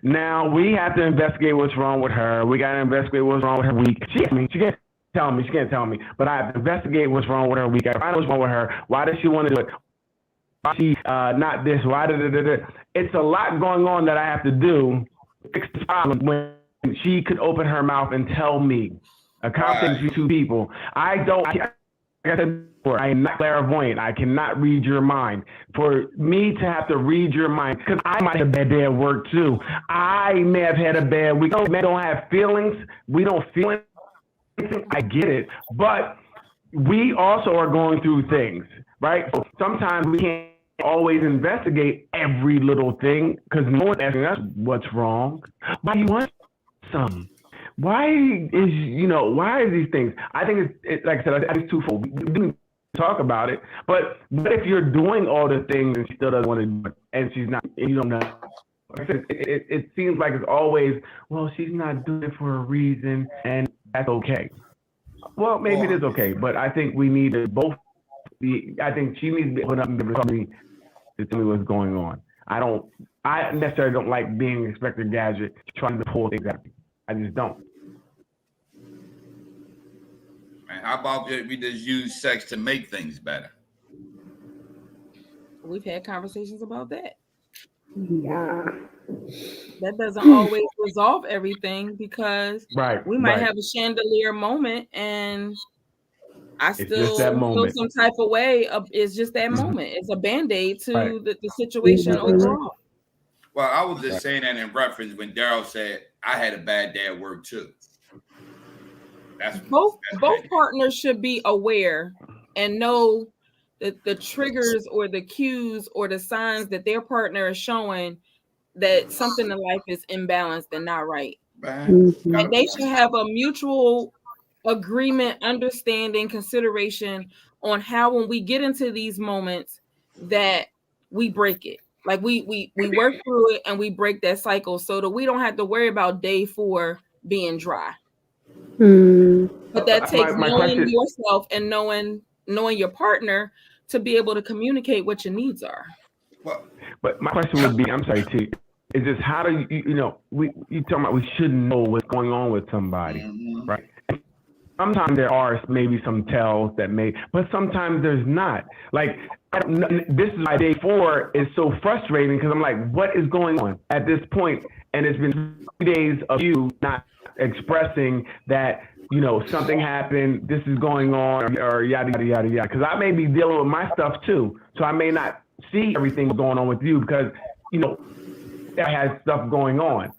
Speaker 3: now we have to investigate what's wrong with her. We got to investigate what's wrong with her week. She can't tell me. She can't tell me. But I have to investigate what's wrong with her week. I find out what's wrong with her. Why does she want to do it? Why is she not this? Why did it? It's a lot going on that I have to do to fix the problem when she could open her mouth and tell me. A conversation between two people. Like I said before, I am not clairvoyant. I cannot read your mind. For me to have to read your mind, because I might have had a bad day at work too. I may have had a bad week. Men don't have feelings. We don't feel anything. I get it. But we also are going through things, right? So sometimes we can't always investigate every little thing because no one's asking us what's wrong. Why do you want some? Why is these things? I think it's like I said, I think it's twofold. We didn't talk about it, but what if you're doing all the things and she still doesn't want to do it, and she's not, and you don't know? Like I said, it seems like it's always, well, she's not doing it for a reason, and that's okay. Well, maybe it is okay, but I think we need to both I think she needs to open up and tell me what's going on. I necessarily don't like being Inspector Gadget trying to pull things out of me. I just don't.
Speaker 4: Man, how about we just use sex to make things better?
Speaker 1: We've had conversations about that.
Speaker 2: Yeah.
Speaker 1: That doesn't always resolve everything because we might have a chandelier moment and I still feel some type of way. It's just that moment. It's a Band-Aid to the situation overall.
Speaker 4: Well, I was just saying that in reference when Daryl said I had a bad day at work too.
Speaker 1: Both partners should be aware and know that the triggers or the cues or the signs that their partner is showing that something in life is imbalanced and not right. And they should have a mutual agreement, understanding, consideration on how when we get into these moments that we break it. Like we work through it and we break that cycle so that we don't have to worry about day 4 being dry. But that takes knowing yourself and knowing your partner to be able to communicate what your needs are.
Speaker 3: But my question would be, I'm sorry, T, is this how do you talking about we should know what's going on with somebody, right? Sometimes there are maybe some tells but sometimes there's not. Like, this is why day 4 is so frustrating because I'm like, what is going on at this point? And it's been 3 days of you not expressing that, something happened, this is going on, or yada, yada, yada, yada. Because I may be dealing with my stuff too. So I may not see everything going on with you because, that has stuff going on.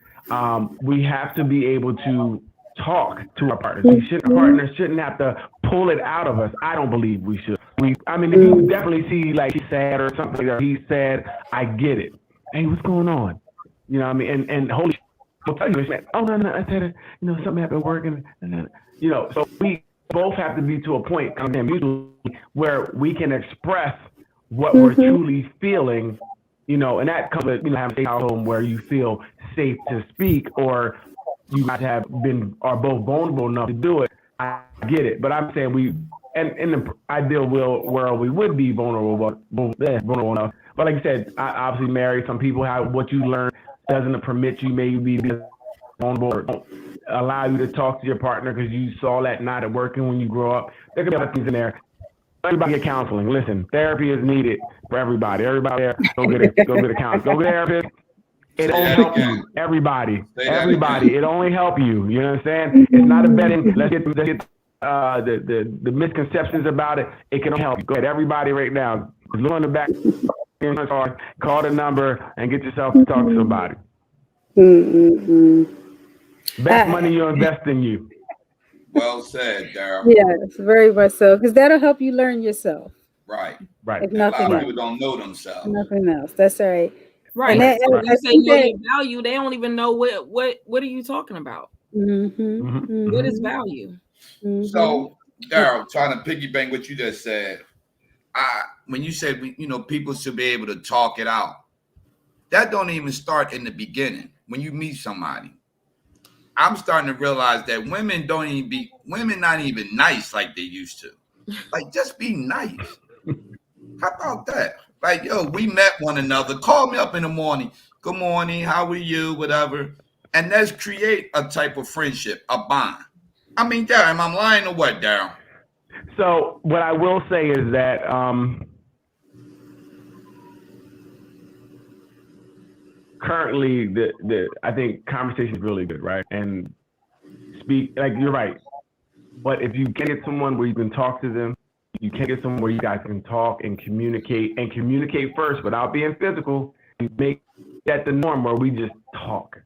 Speaker 3: We have to be able to talk to our partners. Our partners shouldn't have to pull it out of us. I don't believe we should. If you definitely see like he's sad or something that he said, I get it. Hey, what's going on? You know what I mean? And holy shit, I'll tell you, man, oh no, I said it, something happened working. So we both have to be to a point where we can express what we're truly feeling, and that comes with, having a home where you feel safe to speak, or you might have are both vulnerable enough to do it. I get it, but I'm saying in the ideal world, we would be vulnerable enough. But like I said, I obviously married. Some people have what you learn doesn't permit you maybe be vulnerable or don't allow you to talk to your partner because you saw that not working when you grow up. There could be other things in there. Everybody get counseling. Listen, therapy is needed for everybody. Everybody there, go get a counselor. Go get a therapist. It only help you. Everybody. It only help you. You know what I'm saying? It's not a betting. Let's get the misconceptions about it. It can help you. Go ahead, everybody, right now. Look on the back. Call the number and get yourself to talk to somebody. Best money you invest in you.
Speaker 4: Well said, Daryl.
Speaker 2: Yes, very much so, because that'll help you learn yourself.
Speaker 4: Right.
Speaker 3: Right.
Speaker 2: If
Speaker 4: And a lot
Speaker 2: nothing
Speaker 4: of
Speaker 2: else.
Speaker 4: people don't know themselves.
Speaker 2: Nothing else. That's right.
Speaker 1: Right.
Speaker 2: And that,
Speaker 1: When
Speaker 2: I
Speaker 1: you say
Speaker 2: think
Speaker 1: know
Speaker 2: that,
Speaker 1: your value, they don't even know what are you talking about? What is value?
Speaker 4: So, Daryl, trying to piggyback what you just said, when you said people should be able to talk it out, that don't even start in the beginning. When you meet somebody, I'm starting to realize that women not even nice like they used to. Like, just be nice. How about that? Like, yo, we met one another. Call me up in the morning. Good morning. How are you? Whatever. And let's create a type of friendship, a bond. I mean, Darren, am I lying or what, Darren?
Speaker 3: So what I will say is that currently the I think conversation is really good, right? And speak, like, you're right. But if you can get someone where you can talk to them, you can get someone where you guys can talk and communicate first without being physical, and make that the norm where we just talk.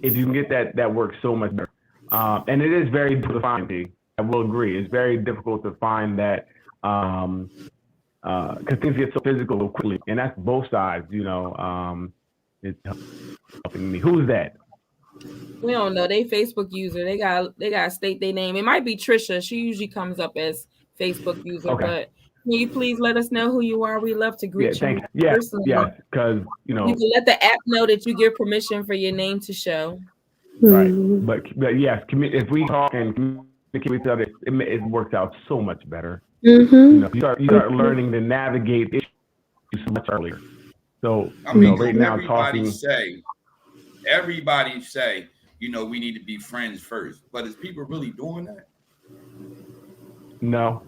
Speaker 3: If you can get that works so much better. And it is very difficult to find. I will agree. It's very difficult to find that because things get so physical quickly, and that's both sides. It's helping me. Who's that?
Speaker 1: We don't know. They Facebook user. They got to state their name. It might be Trisha. She usually comes up as Facebook user.
Speaker 3: Okay.
Speaker 1: But can you please let us know who you are? We love to greet you
Speaker 3: Yes,
Speaker 1: personally.
Speaker 3: yes, because
Speaker 1: you can let the app know that you give permission for your name to show.
Speaker 3: Right, but yes, if we talk and communicate with each other, it works out so much better. You start learning to navigate issues so much earlier. So
Speaker 4: I mean,
Speaker 3: right now
Speaker 4: everybody say, we need to be friends first. But is people really doing that?
Speaker 3: No.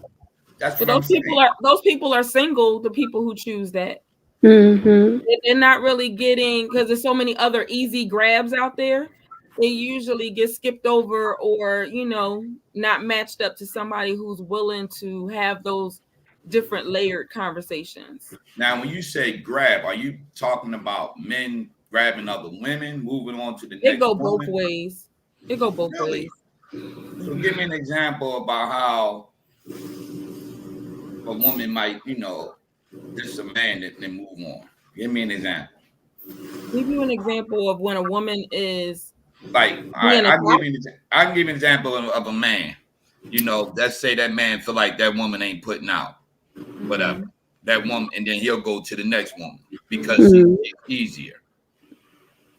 Speaker 4: That's
Speaker 1: so
Speaker 4: what
Speaker 1: those people are single. The people who choose that, they're not really getting, because there's so many other easy grabs out there. They usually get skipped over or not matched up to somebody who's willing to have those different layered conversations.
Speaker 4: Now, when you say grab, are you talking about men grabbing other women, moving on to the next?
Speaker 1: It go both ways. It go both ways.
Speaker 4: So give me an example about how a woman might, just a man that then move on. Give me an example.
Speaker 1: Give you an example of when a woman is
Speaker 4: like, I can give you an example of a man. Let's say that man feel like that woman ain't putting out, whatever. That woman, and then he'll go to the next woman because it's easier.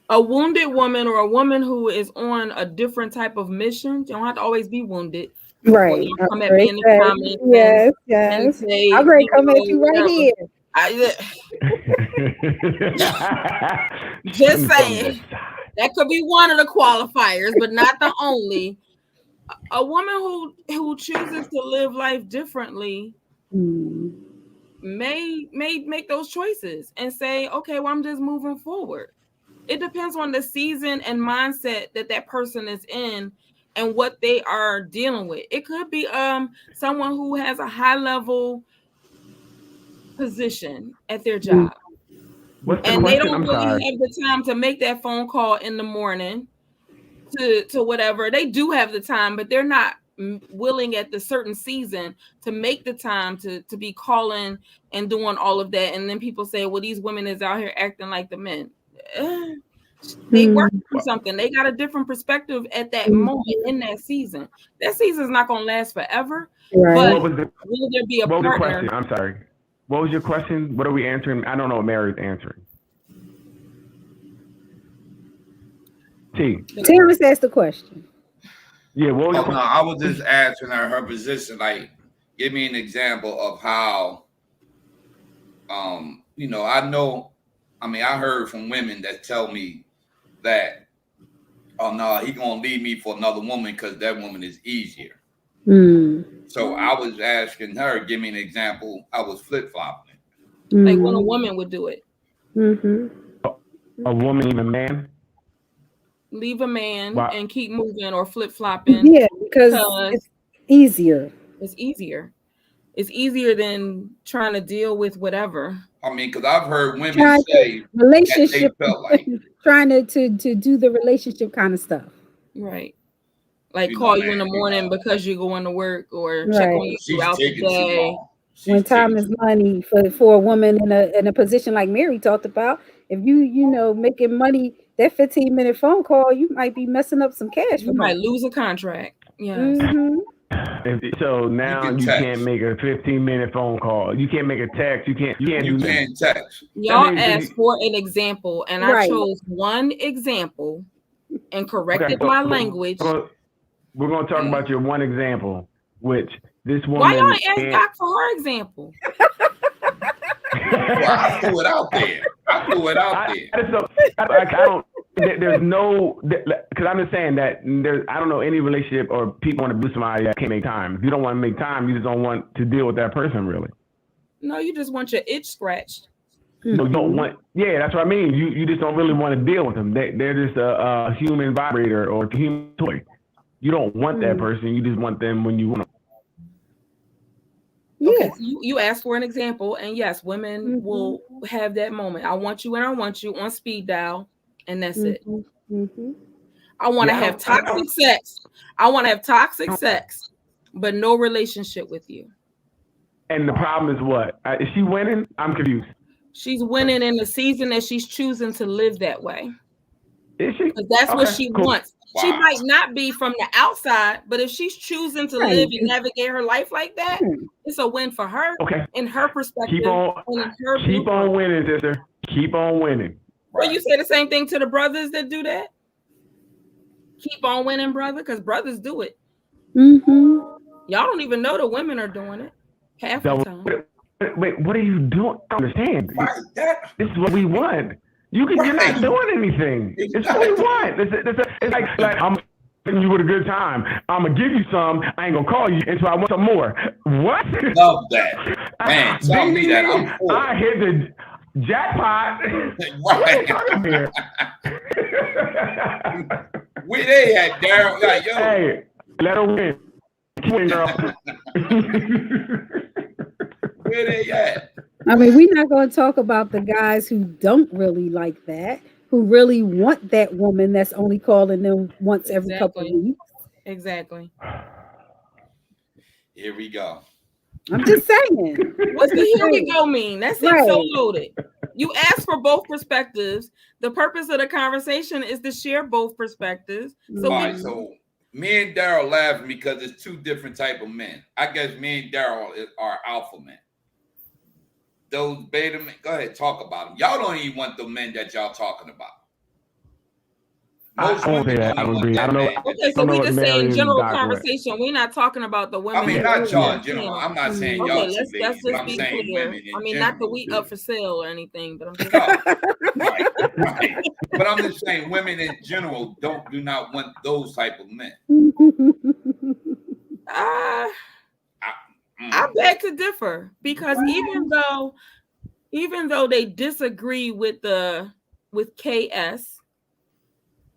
Speaker 1: A wounded woman or a woman who is on a different type of mission. You don't have to always be wounded.
Speaker 2: Right.
Speaker 1: Come at me in the comments.
Speaker 2: Yes.
Speaker 1: And say,
Speaker 2: I'm ready to come at you right here.
Speaker 1: Just saying. That could be one of the qualifiers, but not the only. A woman who chooses to live life differently may make those choices and say, okay, well, I'm just moving forward. It depends on the season and mindset that person is in and what they are dealing with. It could be someone who has a high level position at their job. And they don't really have the time to make that phone call in the morning to whatever. They do have the time, but they're not willing at the certain season to make the time to be calling and doing all of that. And then people say, well, these women is out here acting like the men. They work through something. They got a different perspective at that moment in that season. That season's not going to last forever. Right. But will there be a partner?
Speaker 3: What was the question? I'm sorry. What was your question? What are we answering? I don't know what Mary's answering.
Speaker 2: Terrence asked the question.
Speaker 3: Yeah,
Speaker 4: no, I was just asking her position. Like, give me an example of how, I heard from women that tell me that, oh no, he gonna leave me for another woman because that woman is easier. So I was asking her, give me an example. I was flip-flopping.
Speaker 1: Like when a woman would do it.
Speaker 3: A woman, even a man?
Speaker 1: Leave a man and keep moving or flip-flopping.
Speaker 2: Yeah, because it's easier.
Speaker 1: It's easier. It's easier than trying to deal with whatever.
Speaker 4: I mean, because I've heard women
Speaker 2: Trying
Speaker 4: say
Speaker 2: to
Speaker 4: that
Speaker 2: relationship,
Speaker 4: they felt like,
Speaker 2: trying to do the relationship kind of stuff.
Speaker 1: Right. Like
Speaker 4: you know,
Speaker 1: call you in the
Speaker 4: man,
Speaker 1: morning because you're going to work or check
Speaker 2: Right.
Speaker 1: on you
Speaker 4: she's
Speaker 1: throughout the
Speaker 4: taking too
Speaker 1: day.
Speaker 4: long.
Speaker 2: When
Speaker 4: She's
Speaker 2: time
Speaker 4: taking
Speaker 2: is
Speaker 4: too
Speaker 2: money for a woman in a position like Mary talked about, if you know making money, that 15-minute phone call, you might be messing up some cash
Speaker 1: You
Speaker 2: for
Speaker 1: might
Speaker 2: her.
Speaker 1: lose a contract. Yes.
Speaker 2: Mm-hmm.
Speaker 3: So now
Speaker 4: can
Speaker 3: you
Speaker 4: text.
Speaker 3: can't make a 15-minute phone call. You can't make a text. You can't do
Speaker 4: You
Speaker 3: nothing.
Speaker 4: can't text.
Speaker 1: Y'all
Speaker 3: means
Speaker 1: asked for an example, and I
Speaker 2: Right.
Speaker 1: chose one example and corrected
Speaker 3: Okay, so
Speaker 1: my language.
Speaker 3: we're gonna talk about your one example, which this
Speaker 1: Why
Speaker 3: woman.
Speaker 1: y'all ain't ask Doc for her example?
Speaker 4: Well, I threw it out there. I
Speaker 3: don't. There's no, because I'm just saying that I don't know any relationship or people want to do somebody that can't make time. If you don't want to make time, you just don't want to deal with that person, really.
Speaker 1: No, you just want your itch scratched.
Speaker 3: No, you don't want. Yeah, that's what I mean. You just don't really want to deal with them. They're just a human vibrator or a human toy. You don't want that person. You just want them when you want them.
Speaker 2: Yeah.
Speaker 1: Okay, so you asked for an example, and yes, women will have that moment. I want you and I want you on speed dial, and that's it. I want to have toxic sex. I want to have toxic sex, but no relationship with you.
Speaker 3: And the problem is what? Is she winning? I'm confused.
Speaker 1: She's winning in the season that she's choosing to live that way.
Speaker 3: Is she?
Speaker 1: Because that's what she wants.
Speaker 4: Wow.
Speaker 1: She might not be from the outside, but if she's choosing to live and navigate her life like that, it's a win for her.
Speaker 3: Okay.
Speaker 1: In her perspective.
Speaker 3: Keep on winning, sister. Keep on winning.
Speaker 1: Well, you say the same thing to the brothers that do that? Keep on winning, brother, because brothers do it. Y'all don't even know the women are doing it half the time.
Speaker 3: Wait, what are you doing? I don't understand. This is what we want. You're not doing anything. It's what we want. It's like I'm giving you with a good time. I'm gonna give you some. I ain't gonna call you until I want some more. What?
Speaker 4: Love that, man. Tell me that I'm cool.
Speaker 3: I hit the jackpot.
Speaker 4: Right. Where they at, Daryl? Like, yo.
Speaker 3: Hey, let her win. Win, girl.
Speaker 4: Where they at?
Speaker 2: I mean, we're not going to talk about the guys who don't really like that, who really want that woman that's only calling them once every couple of weeks.
Speaker 1: Exactly.
Speaker 4: Here we go.
Speaker 2: I'm just saying.
Speaker 1: What's the here we go mean? That's it, so loaded. You asked for both perspectives. The purpose of the conversation is to share both perspectives.
Speaker 4: So me and Daryl laughing because it's two different type of men. I guess me and Daryl are alpha men. Those beta men, go ahead, talk about them. Y'all don't even want the men that y'all talking about. Most women don't even want that man.
Speaker 1: Okay, so we just saying general conversation. We're not talking about the women.
Speaker 4: I mean, not y'all in general. I'm not saying y'all.
Speaker 1: Okay, let's just be clear. I mean, not that we up for sale or anything, but I'm just
Speaker 4: right. But I'm just saying, women in general do not want those type of men.
Speaker 1: I beg to differ because even though they disagree with KS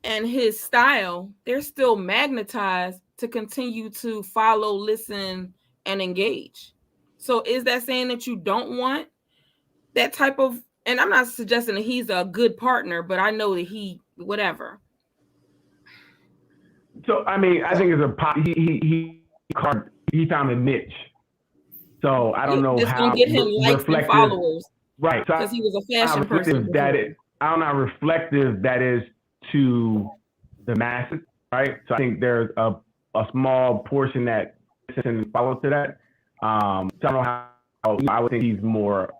Speaker 1: and his style, they're still magnetized to continue to follow, listen, and engage. So is that saying that you don't want that type of, and I'm not suggesting that he's a good partner, but I know that he, whatever.
Speaker 3: So, I mean, I think he found a niche. So I don't know how
Speaker 1: get him likes and followers.
Speaker 3: Right. So
Speaker 1: because he was a fashion person.
Speaker 3: I don't know how reflective that is to the masses, right? So I think there's a small portion that follows to that. So I don't know how I would think he's more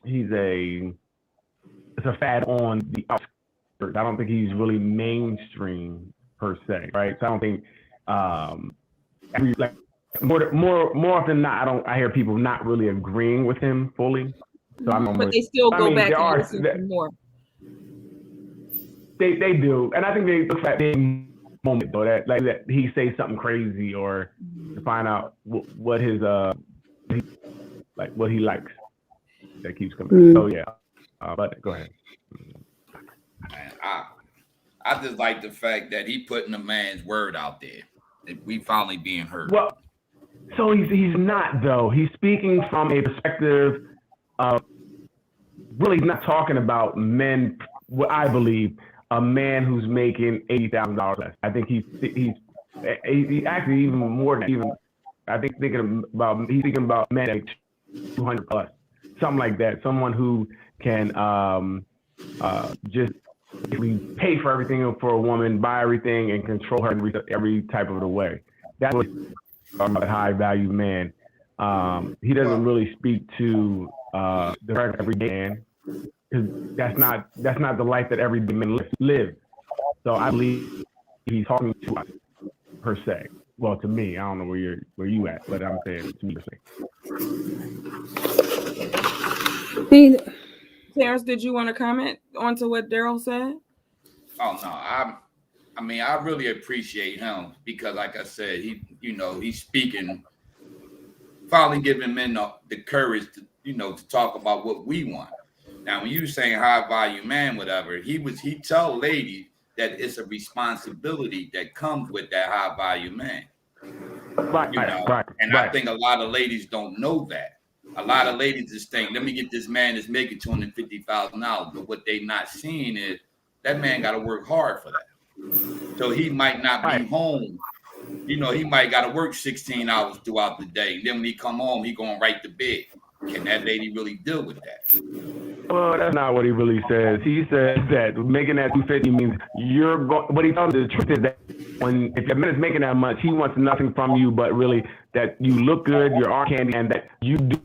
Speaker 3: it's a fad on the outskirts. I don't think he's really mainstream per se, right? So I don't think more often than not, I hear people not really agreeing with him fully. So
Speaker 1: but they still go back and listen to more.
Speaker 3: They do, and I think they look at the moment though that he says something crazy or to find out what his what he likes that keeps coming. So yeah, but go ahead.
Speaker 4: Man, I just like the fact that he putting a man's word out there. That we finally being heard.
Speaker 3: Well, So he's not, though. He's speaking from a perspective of really not talking about men. What I believe, a man who's making $80,000 less. I think he's actually even more than even. I think he's thinking about men at 200 plus, something like that. Someone who can just basically pay for everything for a woman, buy everything, and control her in every type of the way. That's what he's talking about, high value man. He doesn't really speak to the regular everyday man, because that's not the life that everyday men live. So I believe he's talking to us per se. Well, to me, I don't know where you at, but I'm saying to me per
Speaker 2: se.
Speaker 1: Terrence, did you want to comment onto what Daryl said?
Speaker 4: Oh no, I mean, I really appreciate him because, like I said, he's speaking, finally giving men the courage to, to talk about what we want. Now, when you saying high value man, whatever, he tell ladies that it's a responsibility that comes with that high value man.
Speaker 3: Right.
Speaker 4: I think a lot of ladies don't know that. A lot of ladies just think, let me get this man that's making $250,000. But what they not seeing is that man got to work hard for that. So he might not be home. He might got to work 16 hours throughout the day. Then when he come home, he going right to bed. Can that lady really deal with that?
Speaker 3: Well, that's not what he really says. He says that making that 250 means you're going. What he tells the truth is that if a man is making that much, he wants nothing from you but really that you look good, you're arm candy, and that you do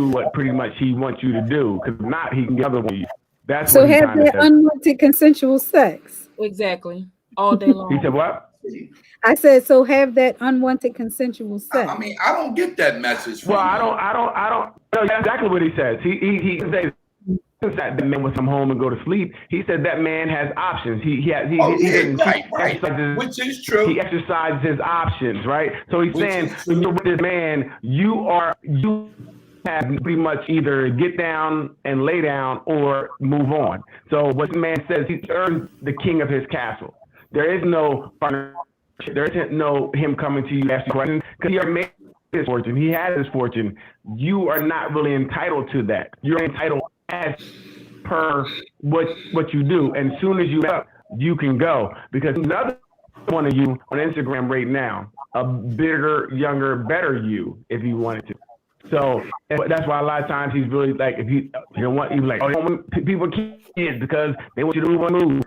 Speaker 3: what pretty much he wants you to do. Because if not, he can get other one you. That's
Speaker 2: so
Speaker 3: what he
Speaker 2: have that unwanted consensual sex.
Speaker 1: Exactly. All day long.
Speaker 3: He said what?
Speaker 2: I said, so have that unwanted consensual sex.
Speaker 4: I mean, I don't get that message from
Speaker 3: him. I don't. That's exactly what he says. He says that the man will come home and go to sleep. He said that man has options.
Speaker 4: Which is true.
Speaker 3: He exercises his options, right? So he's saying when you're with this man, you have pretty much either get down and lay down or move on. So what the man says, he's earned the king of his castle. There is no there isn't no him coming to you asking questions because he already made his fortune. He has his fortune. You are not really entitled to that. You're entitled as per what you do. And as soon as you up, you can go. Because another one of you on Instagram right now, a bigger, younger, better you, if you wanted to. So that's why a lot of times he's really like, if you don't want, he's like, oh, don't want people kids because they want you to move.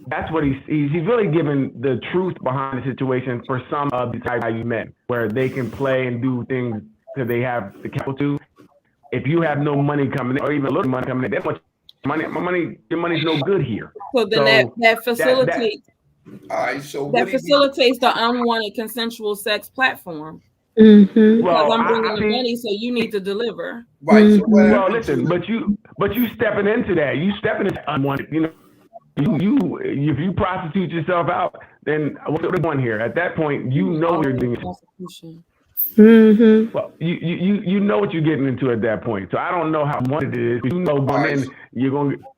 Speaker 3: That's what he's really giving the truth behind the situation for some of the type of men, where they can play and do things because they have the capital to. If you have no money coming in, or even a little money coming in, that much money, your money's no good here.
Speaker 1: So then that facilitates.
Speaker 4: All right, so
Speaker 1: that facilitates the unwanted consensual sex platform.
Speaker 2: Mm-hmm.
Speaker 1: Because I'm bringing the money, so you need to deliver.
Speaker 4: Right.
Speaker 2: Mm-hmm.
Speaker 4: So
Speaker 3: well, listen, but you stepping into that. You stepping into unwanted. You if you prostitute yourself out, then what's the point here? At that point, you know what you're doing.
Speaker 2: Mm-hmm.
Speaker 3: Well, you know what you're getting into at that point. So I don't know how much it is. You know, going in,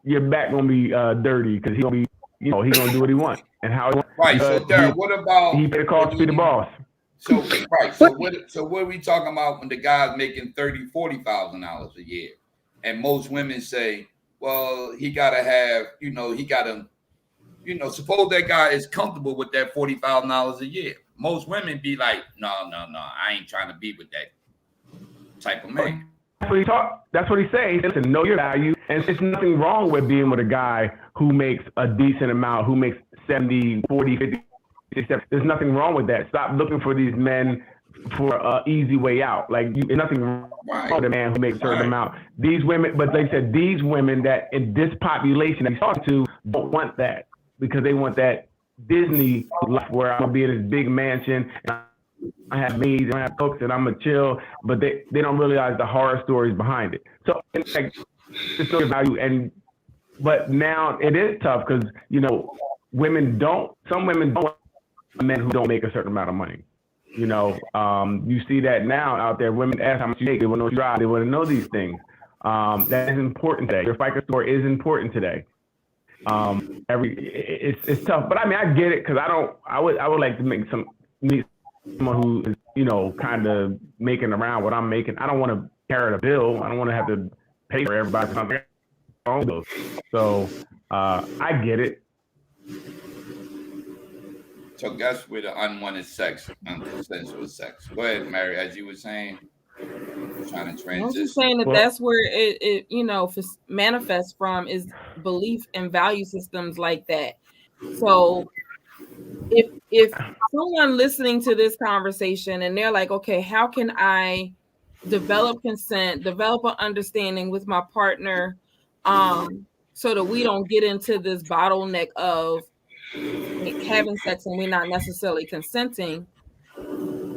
Speaker 3: your back gonna be dirty because he's gonna be, he's gonna do what he wants and how he wants.
Speaker 4: Right. So Darren, what about
Speaker 3: he paid a call to be the boss?
Speaker 4: So right. So what are we talking about when the guy's making $30,000-$40,000 a year, and most women say, well, he gotta have, suppose that guy is comfortable with that $40,000 a year. Most women be like, no, I ain't trying to be with that type of man.
Speaker 3: That's what he's saying. He says, know your value. And there's nothing wrong with being with a guy who makes a decent amount, who makes 70, 40, 50, 60. There's nothing wrong with that. Stop looking for these men for an easy way out. Like, there's nothing wrong with a man who makes a certain amount. These women, but they said these women that in this population that he's talking to don't want that, because they want that Disney life where I'm gonna be in this big mansion and I have maids and I have cooks and I'm gonna chill, but they don't realize the horror stories behind it. So it's like it's no value, but now it is tough because some women don't want men who don't make a certain amount of money. You see that now out there. Women ask how much you make. They want to know what you drive. They want to know these things. That is important today. Your FICO score is important today. It's tough, but I mean, I get it because I would like to meet someone who is kind of making around what I'm making. I don't want to carry the bill. I don't want to have to pay for everybody's something. So I get it.
Speaker 4: So guess with the unwanted sex, unconsensual sex. Go ahead, Mary, as you were saying, trying to
Speaker 1: I was just
Speaker 4: transition.
Speaker 1: saying that that's where it manifests from is belief and value systems like that. So if someone listening to this conversation and they're like, okay, how can I develop consent, develop an understanding with my partner, so that we don't get into this bottleneck of having sex and we're not necessarily consenting.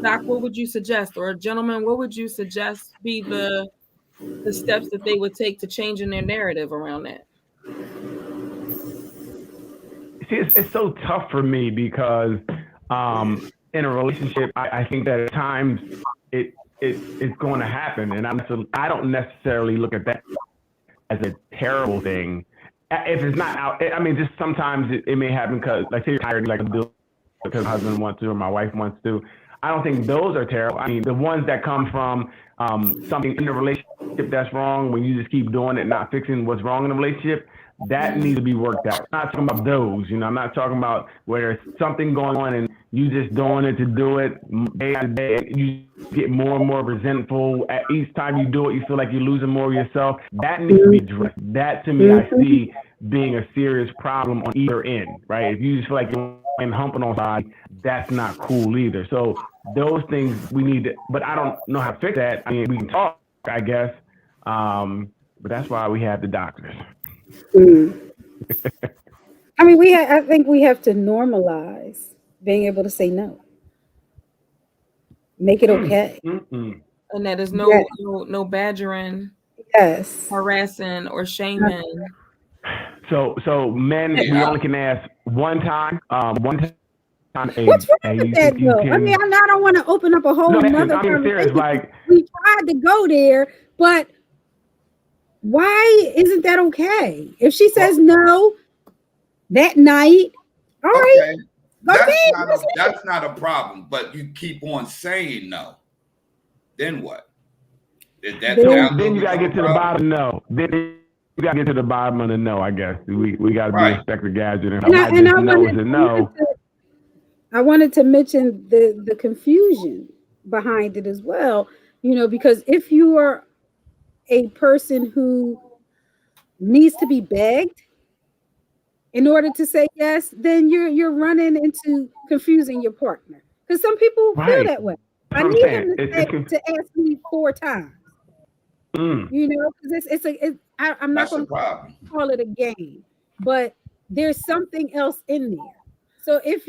Speaker 1: Doc, what would you suggest? Or gentlemen, what would you suggest be the steps that they would take to changing their narrative around that?
Speaker 3: See, it's so tough for me because in a relationship, I think that at times it's going to happen, and I don't necessarily look at that as a terrible thing. If it's not out, I mean, just sometimes it may happen because, like, say you're tired, like, because my husband wants to or my wife wants to. I don't think those are terrible. I mean, the ones that come from something in the relationship that's wrong, when you just keep doing it, not fixing what's wrong in the relationship, that needs to be worked out. I'm not talking about those, I'm not talking about where there's something going on and you just doing it to do it day after day, and you get more and more resentful. At each time you do it, you feel like you're losing more of yourself. That needs to be addressed. That, to me, I see being a serious problem on either end, right? If you just feel like you're humping on side, that's not cool either. So those things we need to, but I don't know how to fix that. I mean, we can talk, I guess, but that's why we have the doctors.
Speaker 2: I mean, I think we have to normalize being able to say no. Make it okay.
Speaker 1: And that is no badgering, harassing, or shaming.
Speaker 3: So men, we only can ask one time.
Speaker 2: What's wrong with that, though? I mean, I don't want to open up a whole nother conversation.
Speaker 3: Serious, like,
Speaker 2: we tried to go there, but why isn't that okay? If she says no that night, all right,
Speaker 4: that's not a problem. But you keep on saying no, then what?
Speaker 3: Then you gotta get to the bottom. No, then you gotta get to the bottom of the no. I guess we gotta be Inspector Gadget and
Speaker 2: I wanted to mention the confusion behind it as well. Because if you are a person who needs to be begged in order to say yes, then you're running into confusing your partner. Because some people feel that way. I need him to ask me 4 times. Because I'm not going to call it a game, but there's something else in there. So if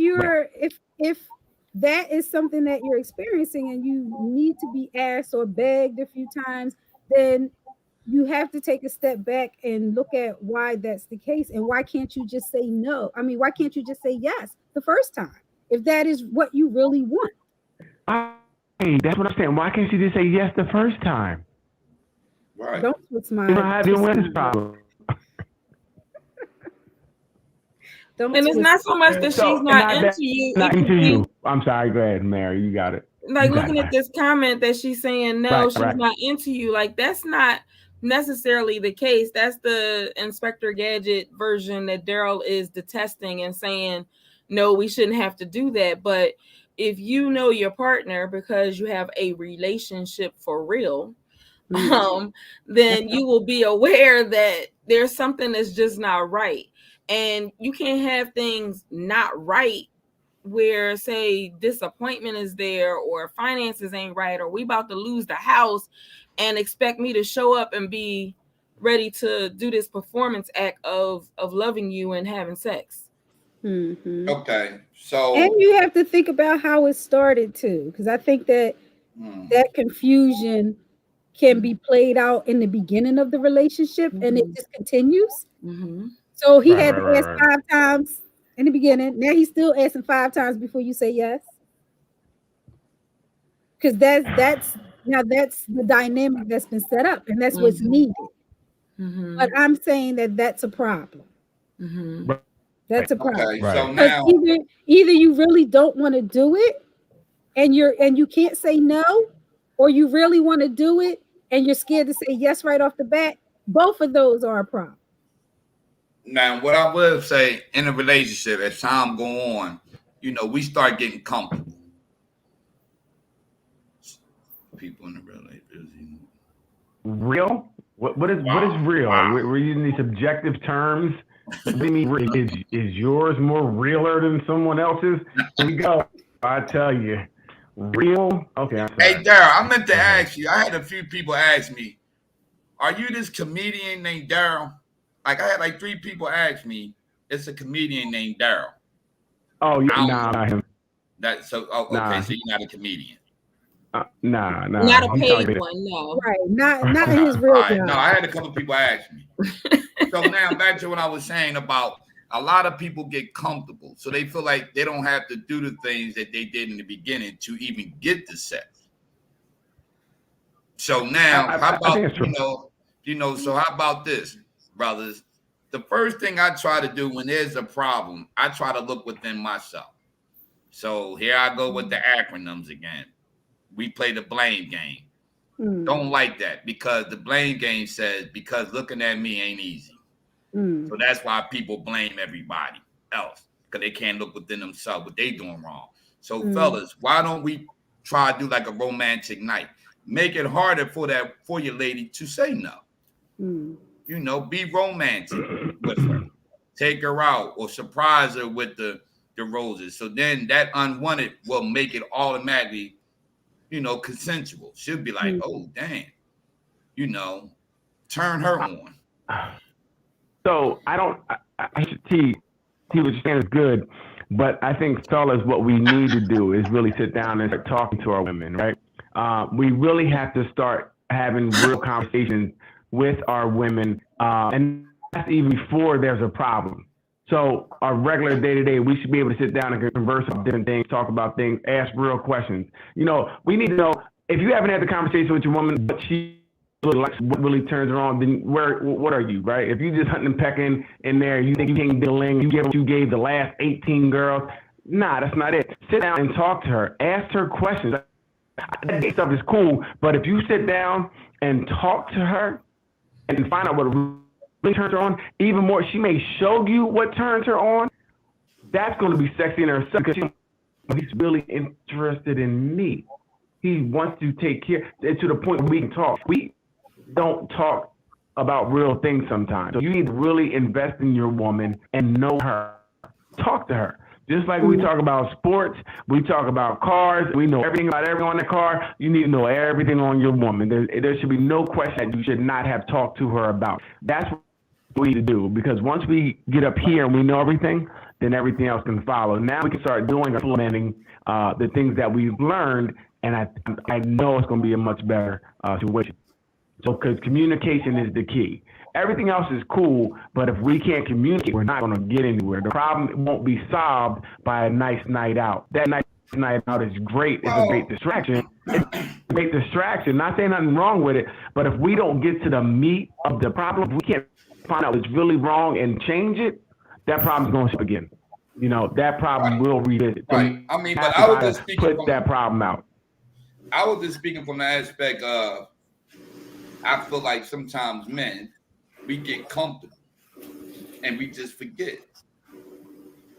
Speaker 2: that is something that you're experiencing and you need to be asked or begged a few times, then you have to take a step back and look at why that's the case, and why can't you just say no? I mean, why can't you just say yes the first time if that is what you really want?
Speaker 3: Hey, that's what I'm saying. Why can't you just say yes the first time?
Speaker 4: Right.
Speaker 2: Don't twist my.
Speaker 3: You don't have your women's problem.
Speaker 1: And it's not so much that she's not into you.
Speaker 3: Not into you. I'm sorry. Go ahead, Mary. You got it.
Speaker 1: Like, looking at this comment that she's saying no, she's not into you. Like, that's not necessarily the case. That's the Inspector Gadget version that Daryl is detesting and saying, no, we shouldn't have to do that. But if you know your partner because you have a relationship for real, then you will be aware that there's something that's just not right. And you can't have things not right where, say, disappointment is there or finances ain't right or we about to lose the house and expect me to show up and be ready to do this performance act of loving you and having sex.
Speaker 4: Okay, so
Speaker 2: and you have to think about how it started too, because I think that that confusion can be played out in the beginning of the relationship and it just continues. So he had to ask 5 times in the beginning. Now he's still asking 5 times before you say yes. Because that's the dynamic that's been set up, and that's what's needed. But I'm saying that's a problem. That's a problem.
Speaker 4: Okay, so now
Speaker 2: either you really don't want to do it, and you can't say no, or you really want to do it and you're scared to say yes right off the bat, both of those are a problem.
Speaker 4: Now, what I will say in a relationship, as time go on, we start getting comfortable. People in the relationship.
Speaker 3: Real? What is real?
Speaker 4: Wow.
Speaker 3: We're using these subjective terms. What do you mean? Is yours more realer than someone else's? Here we go. I tell you, real. Okay.
Speaker 4: Hey, Daryl, I meant to ask you. I had a few people ask me, "Are you this comedian named Daryl?" Like I had like 3 people ask me, "It's a comedian named Daryl."
Speaker 3: Oh yeah, not him.
Speaker 4: Okay, so you're not a comedian.
Speaker 3: Nah.
Speaker 1: Not a paid one, no.
Speaker 2: Right, not his real job.
Speaker 4: No, I had a couple people ask me. So now back to what I was saying about a lot of people get comfortable, so they feel like they don't have to do the things that they did in the beginning to even get the sex. So now, how about So how about this, brothers? The first thing I try to do when there's a problem, I try to look within myself. So here I go with the acronyms again. We play the blame game. Don't like that because the blame game says because looking at me ain't easy. So that's why people blame everybody else because they can't look within themselves what they doing wrong. So fellas, why don't we try to do like a romantic night? Make it harder for your lady to say no. Be romantic with her. Take her out or surprise her with the roses. So then that unwanted will make it automatically, consensual. She'll be like, oh, dang, turn her on.
Speaker 3: So T, what you're saying is good, but I think, fellas, what we need to do is really sit down and start talking to our women, right? We really have to start having real conversations with our women, and that's even before there's a problem. So our regular day-to-day, we should be able to sit down and converse about different things, talk about things, ask real questions. We need to know, if you haven't had the conversation with your woman, but she likes what really turns her on, then what are you, right? If you just hunting and pecking in there, you think you can dealing, you give what you gave the last 18 girls, nah, that's not it. Sit down and talk to her. Ask her questions. That date stuff is cool, but if you sit down and talk to her and find out what really turns her on, even more, she may show you what turns her on. That's going to be sexy in herself because he's really interested in me. He wants to take care to the point where we can talk. We don't talk about real things sometimes. So you need to really invest in your woman and know her. Talk to her. Just like we talk about sports, we talk about cars, we know everything about everyone in the car, you need to know everything on your woman. There should be no question that you should not have talked to her about. That's what we need to do, because once we get up here and we know everything, then everything else can follow. Now we can start doing implementing the things that we've learned, and I know it's going to be a much better situation. So, because communication is the key. Everything else is cool, but if we can't communicate, we're not going to get anywhere. The problem won't be solved by a nice night out. That nice night out is great. It's a great distraction. It's a great distraction. Not saying nothing wrong with it, but if we don't get to the meat of the problem, if we can't find out what's really wrong and change it, that problem's going to shift again. That problem will revisit.
Speaker 4: Right. I mean, but I was just speaking
Speaker 3: put that problem out.
Speaker 4: I was just speaking from the aspect of, I feel like sometimes men, we get comfortable and we just forget,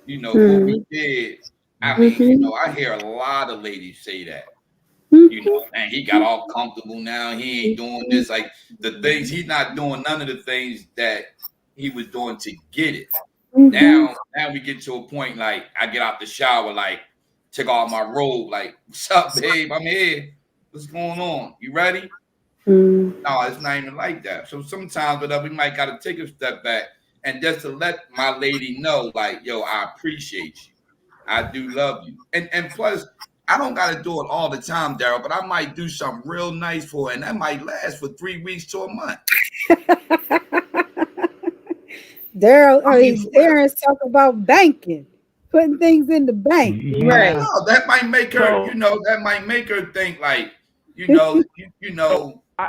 Speaker 4: what we did. I mean, I hear a lot of ladies say that, and he got all comfortable now. He ain't doing this, like the things he's not doing, none of the things that he was doing to get it. Now we get to a point, like I get out the shower, like took off my robe, like, what's up, babe? I'm here. What's going on? You ready? No, it's not even like that. So sometimes we might got to take a step back and just to let my lady know, like, yo, I appreciate you. I do love you. And plus, I don't got to do it all the time, Daryl, but I might do something real nice for her, and that might last for 3 weeks to a month.
Speaker 2: Aaron's talking about banking, putting things in the bank.
Speaker 1: Right.
Speaker 4: No, that might make her, that might make her think like,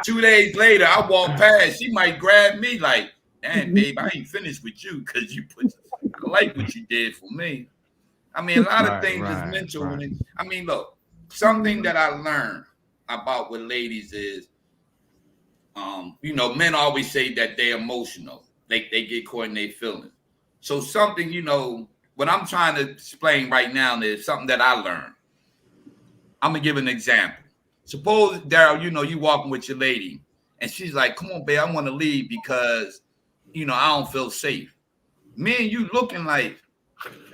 Speaker 4: 2 days later, I walk past, she might grab me like, damn, babe, I ain't finished with you because I like what you did for me. I mean, a lot of things is mental. Look, something that I learned about with ladies is, you know, men always say that they're emotional. They get caught in their feelings. So something, you know, what I'm trying to explain right now is something that I learned. I'm gonna give an example. Suppose, Daryl, you know, you walking with your lady, and she's like, "Come on, babe, I want to leave because, you know, I don't feel safe." Me and you looking like,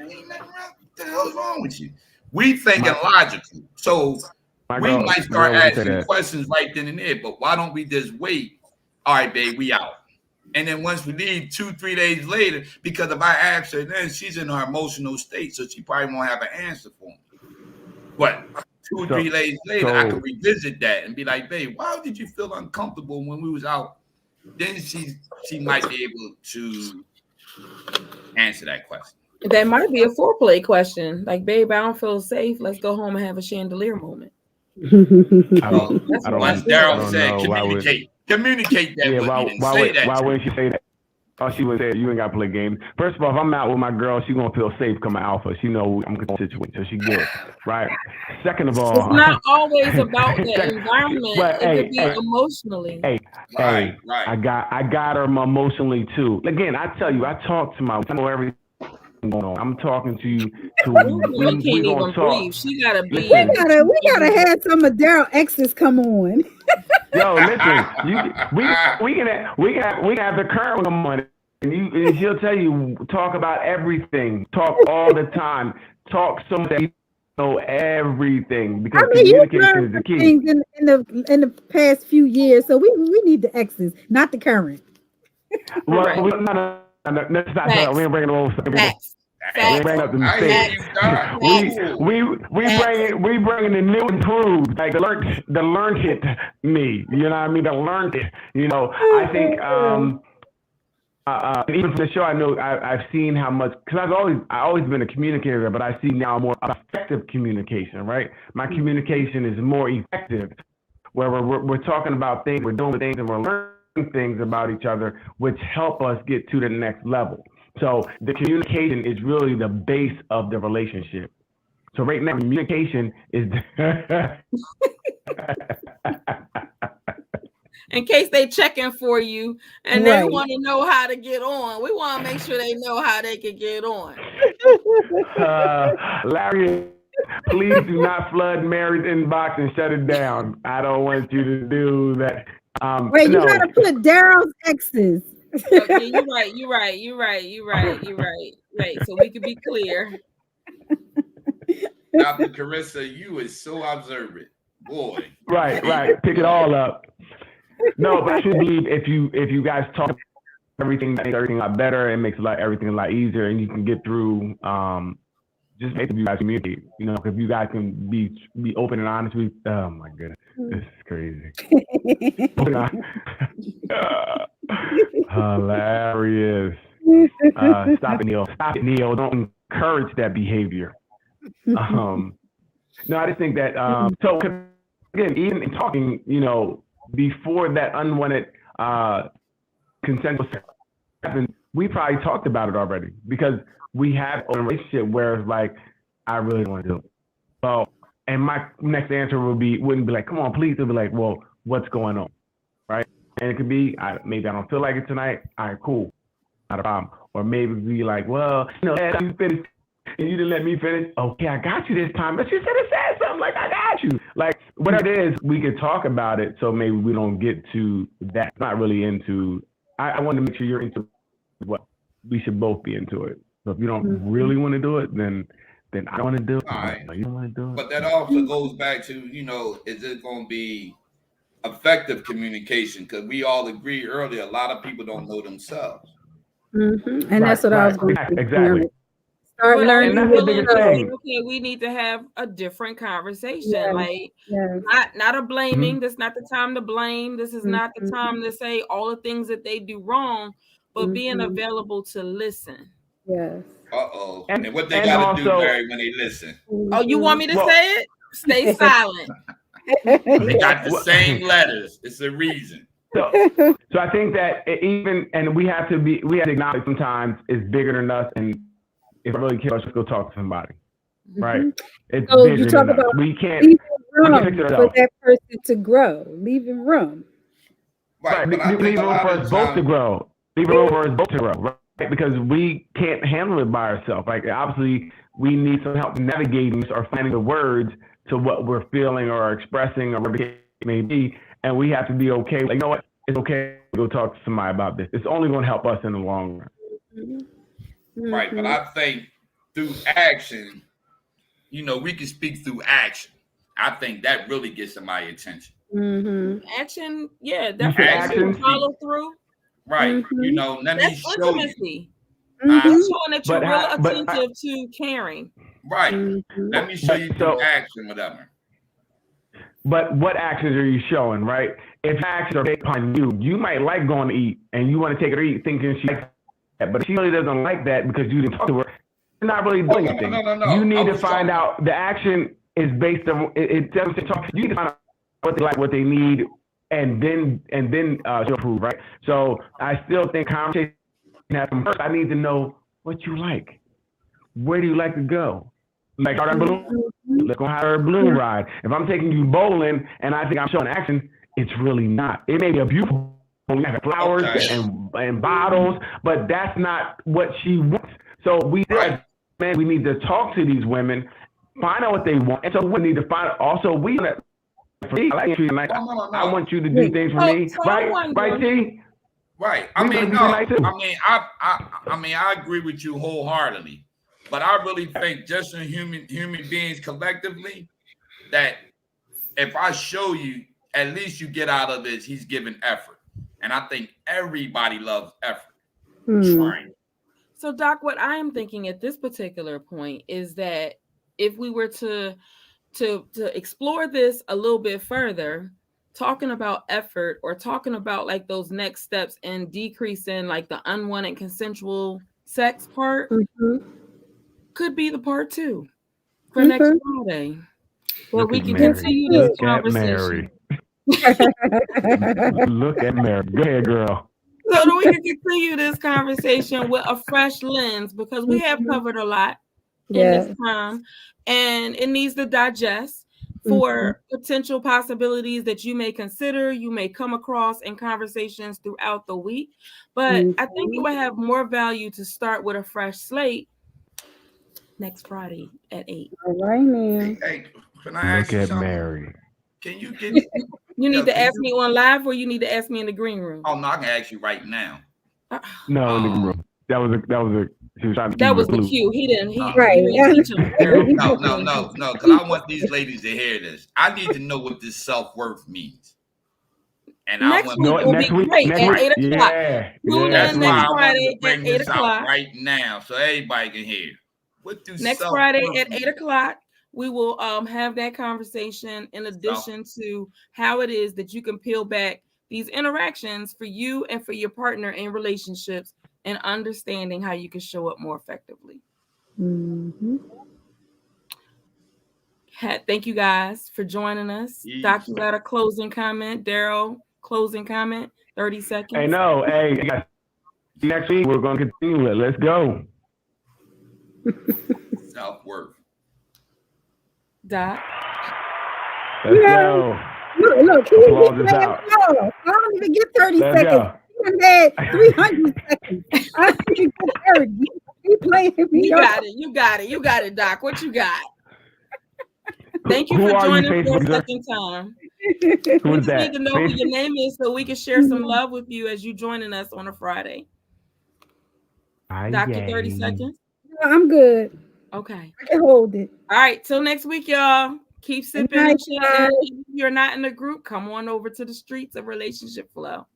Speaker 4: ain't nothing wrong. What the hell's wrong with you? We thinking logically. So we might start asking questions right then and there, but why don't we just wait? All right, babe, we out. And then once we leave 2-3 days later, because if I ask her, then she's in her emotional state, so she probably won't have an answer for me. But 2 or 3 days later, I could revisit that and be like, babe, why did you feel uncomfortable when we was out? Then she might be able to answer that question.
Speaker 1: That might be a foreplay question. Like, babe, I don't feel safe. Let's go home and have a chandelier moment.
Speaker 4: Once Daryl said, communicate that with me and say that.
Speaker 3: Why wouldn't she say that? Oh, she would say, you ain't got to play games. First of all, if I'm out with my girl, she's going to feel safe coming alpha. She know I'm going to situation, so she good, right? Second of all.
Speaker 1: It's not always about the environment. But, it could be emotionally.
Speaker 3: Right. I got her emotionally, too. Again, I tell you, I talk to my, I know everything going on. I'm talking to you.
Speaker 1: We can't even breathe. She got to be.
Speaker 2: We gotta have some of Daryl exes come on.
Speaker 3: Yo, listen, we can have the current come on, and she'll tell you, talk about everything, talk all the time, talk so that you know everything, because communication is the key.
Speaker 2: Things in the past few years, so we need the exes, not the current.
Speaker 3: Well, right. We ain't bringing those. We bring up the mistakes. We bringing the new improved, like the learned it me. You know what I mean? The learned it. You know, I think even from the show, I know I've seen how much, because I've always been a communicator, but I see now more effective communication. Right? My communication is more effective, where we're talking about things, we're doing things, and we're learning things about each other, which help us get to the next level. So the communication is really the base of the relationship. So right now, communication is.
Speaker 1: In case they checking for you and they want to know how to get on, we want to make sure they know how they can get on.
Speaker 3: Larry, please do not flood Mary's inbox and shut it down. I don't want you to do that.
Speaker 2: Wait, you gotta put Daryl's exes.
Speaker 1: Okay, you're right. So we can be clear.
Speaker 4: Dr. Carissa, you is so observant, boy.
Speaker 3: Right. Pick it all up. No, but I should believe if you guys talk everything, makes everything a lot better. It makes everything a lot easier, and you can get through. Just make you guys communicate. You know, if you guys can be open and honest with. Oh my goodness, this is crazy. Hilarious. Stop it, Neil. Don't encourage that behavior. No, I just think that so again, even in talking, you know, before that unwanted consensual sex happened, we probably talked about it already, because we have a relationship where it's like, I really don't want to do it. Well, and my next answer wouldn't be like, come on, please. It'll be like, well, what's going on, right? And it could be, maybe I don't feel like it tonight. All right, cool, not a problem. Or maybe be like, well, you know, you finished and you didn't let me finish. Okay, I got you this time. But you should have said something like, I got you. Like, whatever it is, we could talk about it. So maybe we don't get to that. Not really into, I want to make sure you're into what we should both be into it. So if you don't really want to do it, then I don't want to do it.
Speaker 4: All right.
Speaker 3: You don't want to do it.
Speaker 4: But that also goes back to, you know, is it going to be effective communication? Because we all agree earlier, a lot of people don't know themselves.
Speaker 2: And that's what I was going to say.
Speaker 3: Exactly.
Speaker 2: Start learning.
Speaker 1: Okay, we need to have a different conversation. Not a blaming. This is not the time to blame. This is not the time to say all the things that they do wrong, but being available to listen.
Speaker 2: Yes.
Speaker 4: Uh-oh. And what they got to do, Barry, when they listen?
Speaker 1: Oh, you want me to say it? Stay silent.
Speaker 4: They got the same letters. It's a reason.
Speaker 3: So I think that we have to acknowledge sometimes it's bigger than us, and if I really care, let's go talk to somebody. right? It's
Speaker 2: So
Speaker 3: bigger
Speaker 2: you talk
Speaker 3: than us.
Speaker 2: about
Speaker 3: We can't
Speaker 2: leaving
Speaker 3: fix
Speaker 2: room
Speaker 3: it
Speaker 2: for
Speaker 3: ourselves.
Speaker 2: that person to grow, leaving room.
Speaker 4: Right, but I
Speaker 3: Leave
Speaker 4: think a
Speaker 3: room
Speaker 4: lot
Speaker 3: for
Speaker 4: of
Speaker 3: us
Speaker 4: the
Speaker 3: both to
Speaker 4: time,
Speaker 3: grow. Leave room for us both to grow, right? Because we can't handle it by ourselves. Like obviously, we need some help navigating or finding the words to what we're feeling or expressing or whatever it may be, and we have to be okay. Like, you know what? It's okay to go talk to somebody about this. It's only going to help us in the long run.
Speaker 4: right? But I think through action, we can speak through action. I think that really gets somebody's attention.
Speaker 1: Action, yeah,
Speaker 3: You said
Speaker 1: definitely.
Speaker 3: action,
Speaker 1: Follow through.
Speaker 4: Right. Let me
Speaker 1: That's
Speaker 4: show you.
Speaker 1: intimacy.
Speaker 4: Uh,
Speaker 1: That's showing that you're
Speaker 3: but
Speaker 1: real
Speaker 3: how? But
Speaker 1: attentive to caring.
Speaker 4: right. Let me show you through
Speaker 3: so.
Speaker 4: action, whatever.
Speaker 3: But what actions are you showing, right? If actions are based upon you, you might like going to eat and you want to take her to eat thinking she likes that. But if she really doesn't like that because you didn't talk to her, you're not really doing anything.
Speaker 4: No.
Speaker 3: You need to find out the action is based on it doesn't talk. You need to find out what they like, what they need, and then she'll approve, right? So I still think conversation has to first. I need to know what you like. Where do you like to go? Like hot air balloon? Let's go hot air balloon ride. If I'm taking you bowling and I think I'm showing action, it's really not. It may be a beautiful flowers and bottles, but that's not what she wants. So we still, as men, we need to talk to these women, find out what they want, and so we need to find. Also, we for me, I want you to do things for me, right, T?
Speaker 4: Right. I mean, I agree with you wholeheartedly. But I really think just in human beings collectively, that if I show you, at least you get out of this, he's giving effort. And I think everybody loves effort. Trying.
Speaker 1: So, Doc, what I am thinking at this particular point is that if we were to explore this a little bit further, talking about effort or talking about like those next steps and decreasing like the unwanted consensual sex part, could be the part 2 for next Friday, where we can continue this conversation.
Speaker 3: Look at Mary. Go ahead, girl.
Speaker 1: So that we can continue this conversation with a fresh lens, because we have covered a lot in this time, and it needs to digest for potential possibilities that you may consider, you may come across in conversations throughout the week. But I think it would have more value to start with a fresh slate next Friday at 8.
Speaker 2: All right, man.
Speaker 4: Hey, can I ask you something?
Speaker 3: Mary.
Speaker 4: Can you get?
Speaker 1: You need to ask me on live, or you need to ask me in the green room.
Speaker 4: Oh no, I can ask you right now.
Speaker 3: No, in the green room. That was
Speaker 1: the cue. He didn't. He
Speaker 2: right.
Speaker 4: No. Because I want these ladies to hear this. I need to know what this self-worth means. And
Speaker 1: next week will be great at 8 o'clock.
Speaker 4: That's why I wanted to bring this out right now so everybody can hear.
Speaker 1: Next Friday at 8 o'clock, we will have that conversation in addition to how it is that you can peel back these interactions for you and for your partner in relationships and understanding how you can show up more effectively. Thank you guys for joining us. Doc, you got a closing comment? Daryl, closing comment, 30 seconds.
Speaker 3: Hey, next week we're going to continue it. Let's go.
Speaker 4: Self-worth.
Speaker 1: Doc.
Speaker 3: Let's go.
Speaker 2: Look, he I don't even get 30 seconds. He had 300 seconds. I think you get 30. He playing me.
Speaker 1: You got it, Doc. What you got? Thank you for joining for a second time. We just need to know who your name is so we can share some love with you as you joining us on a Friday. Doctor, 30 seconds.
Speaker 2: No, I'm good.
Speaker 1: Okay.
Speaker 2: I can hold it.
Speaker 1: All right. Till next week, y'all. Keep sipping and chatting. If you're not in the group, come on over to the streets of Relationship Flow.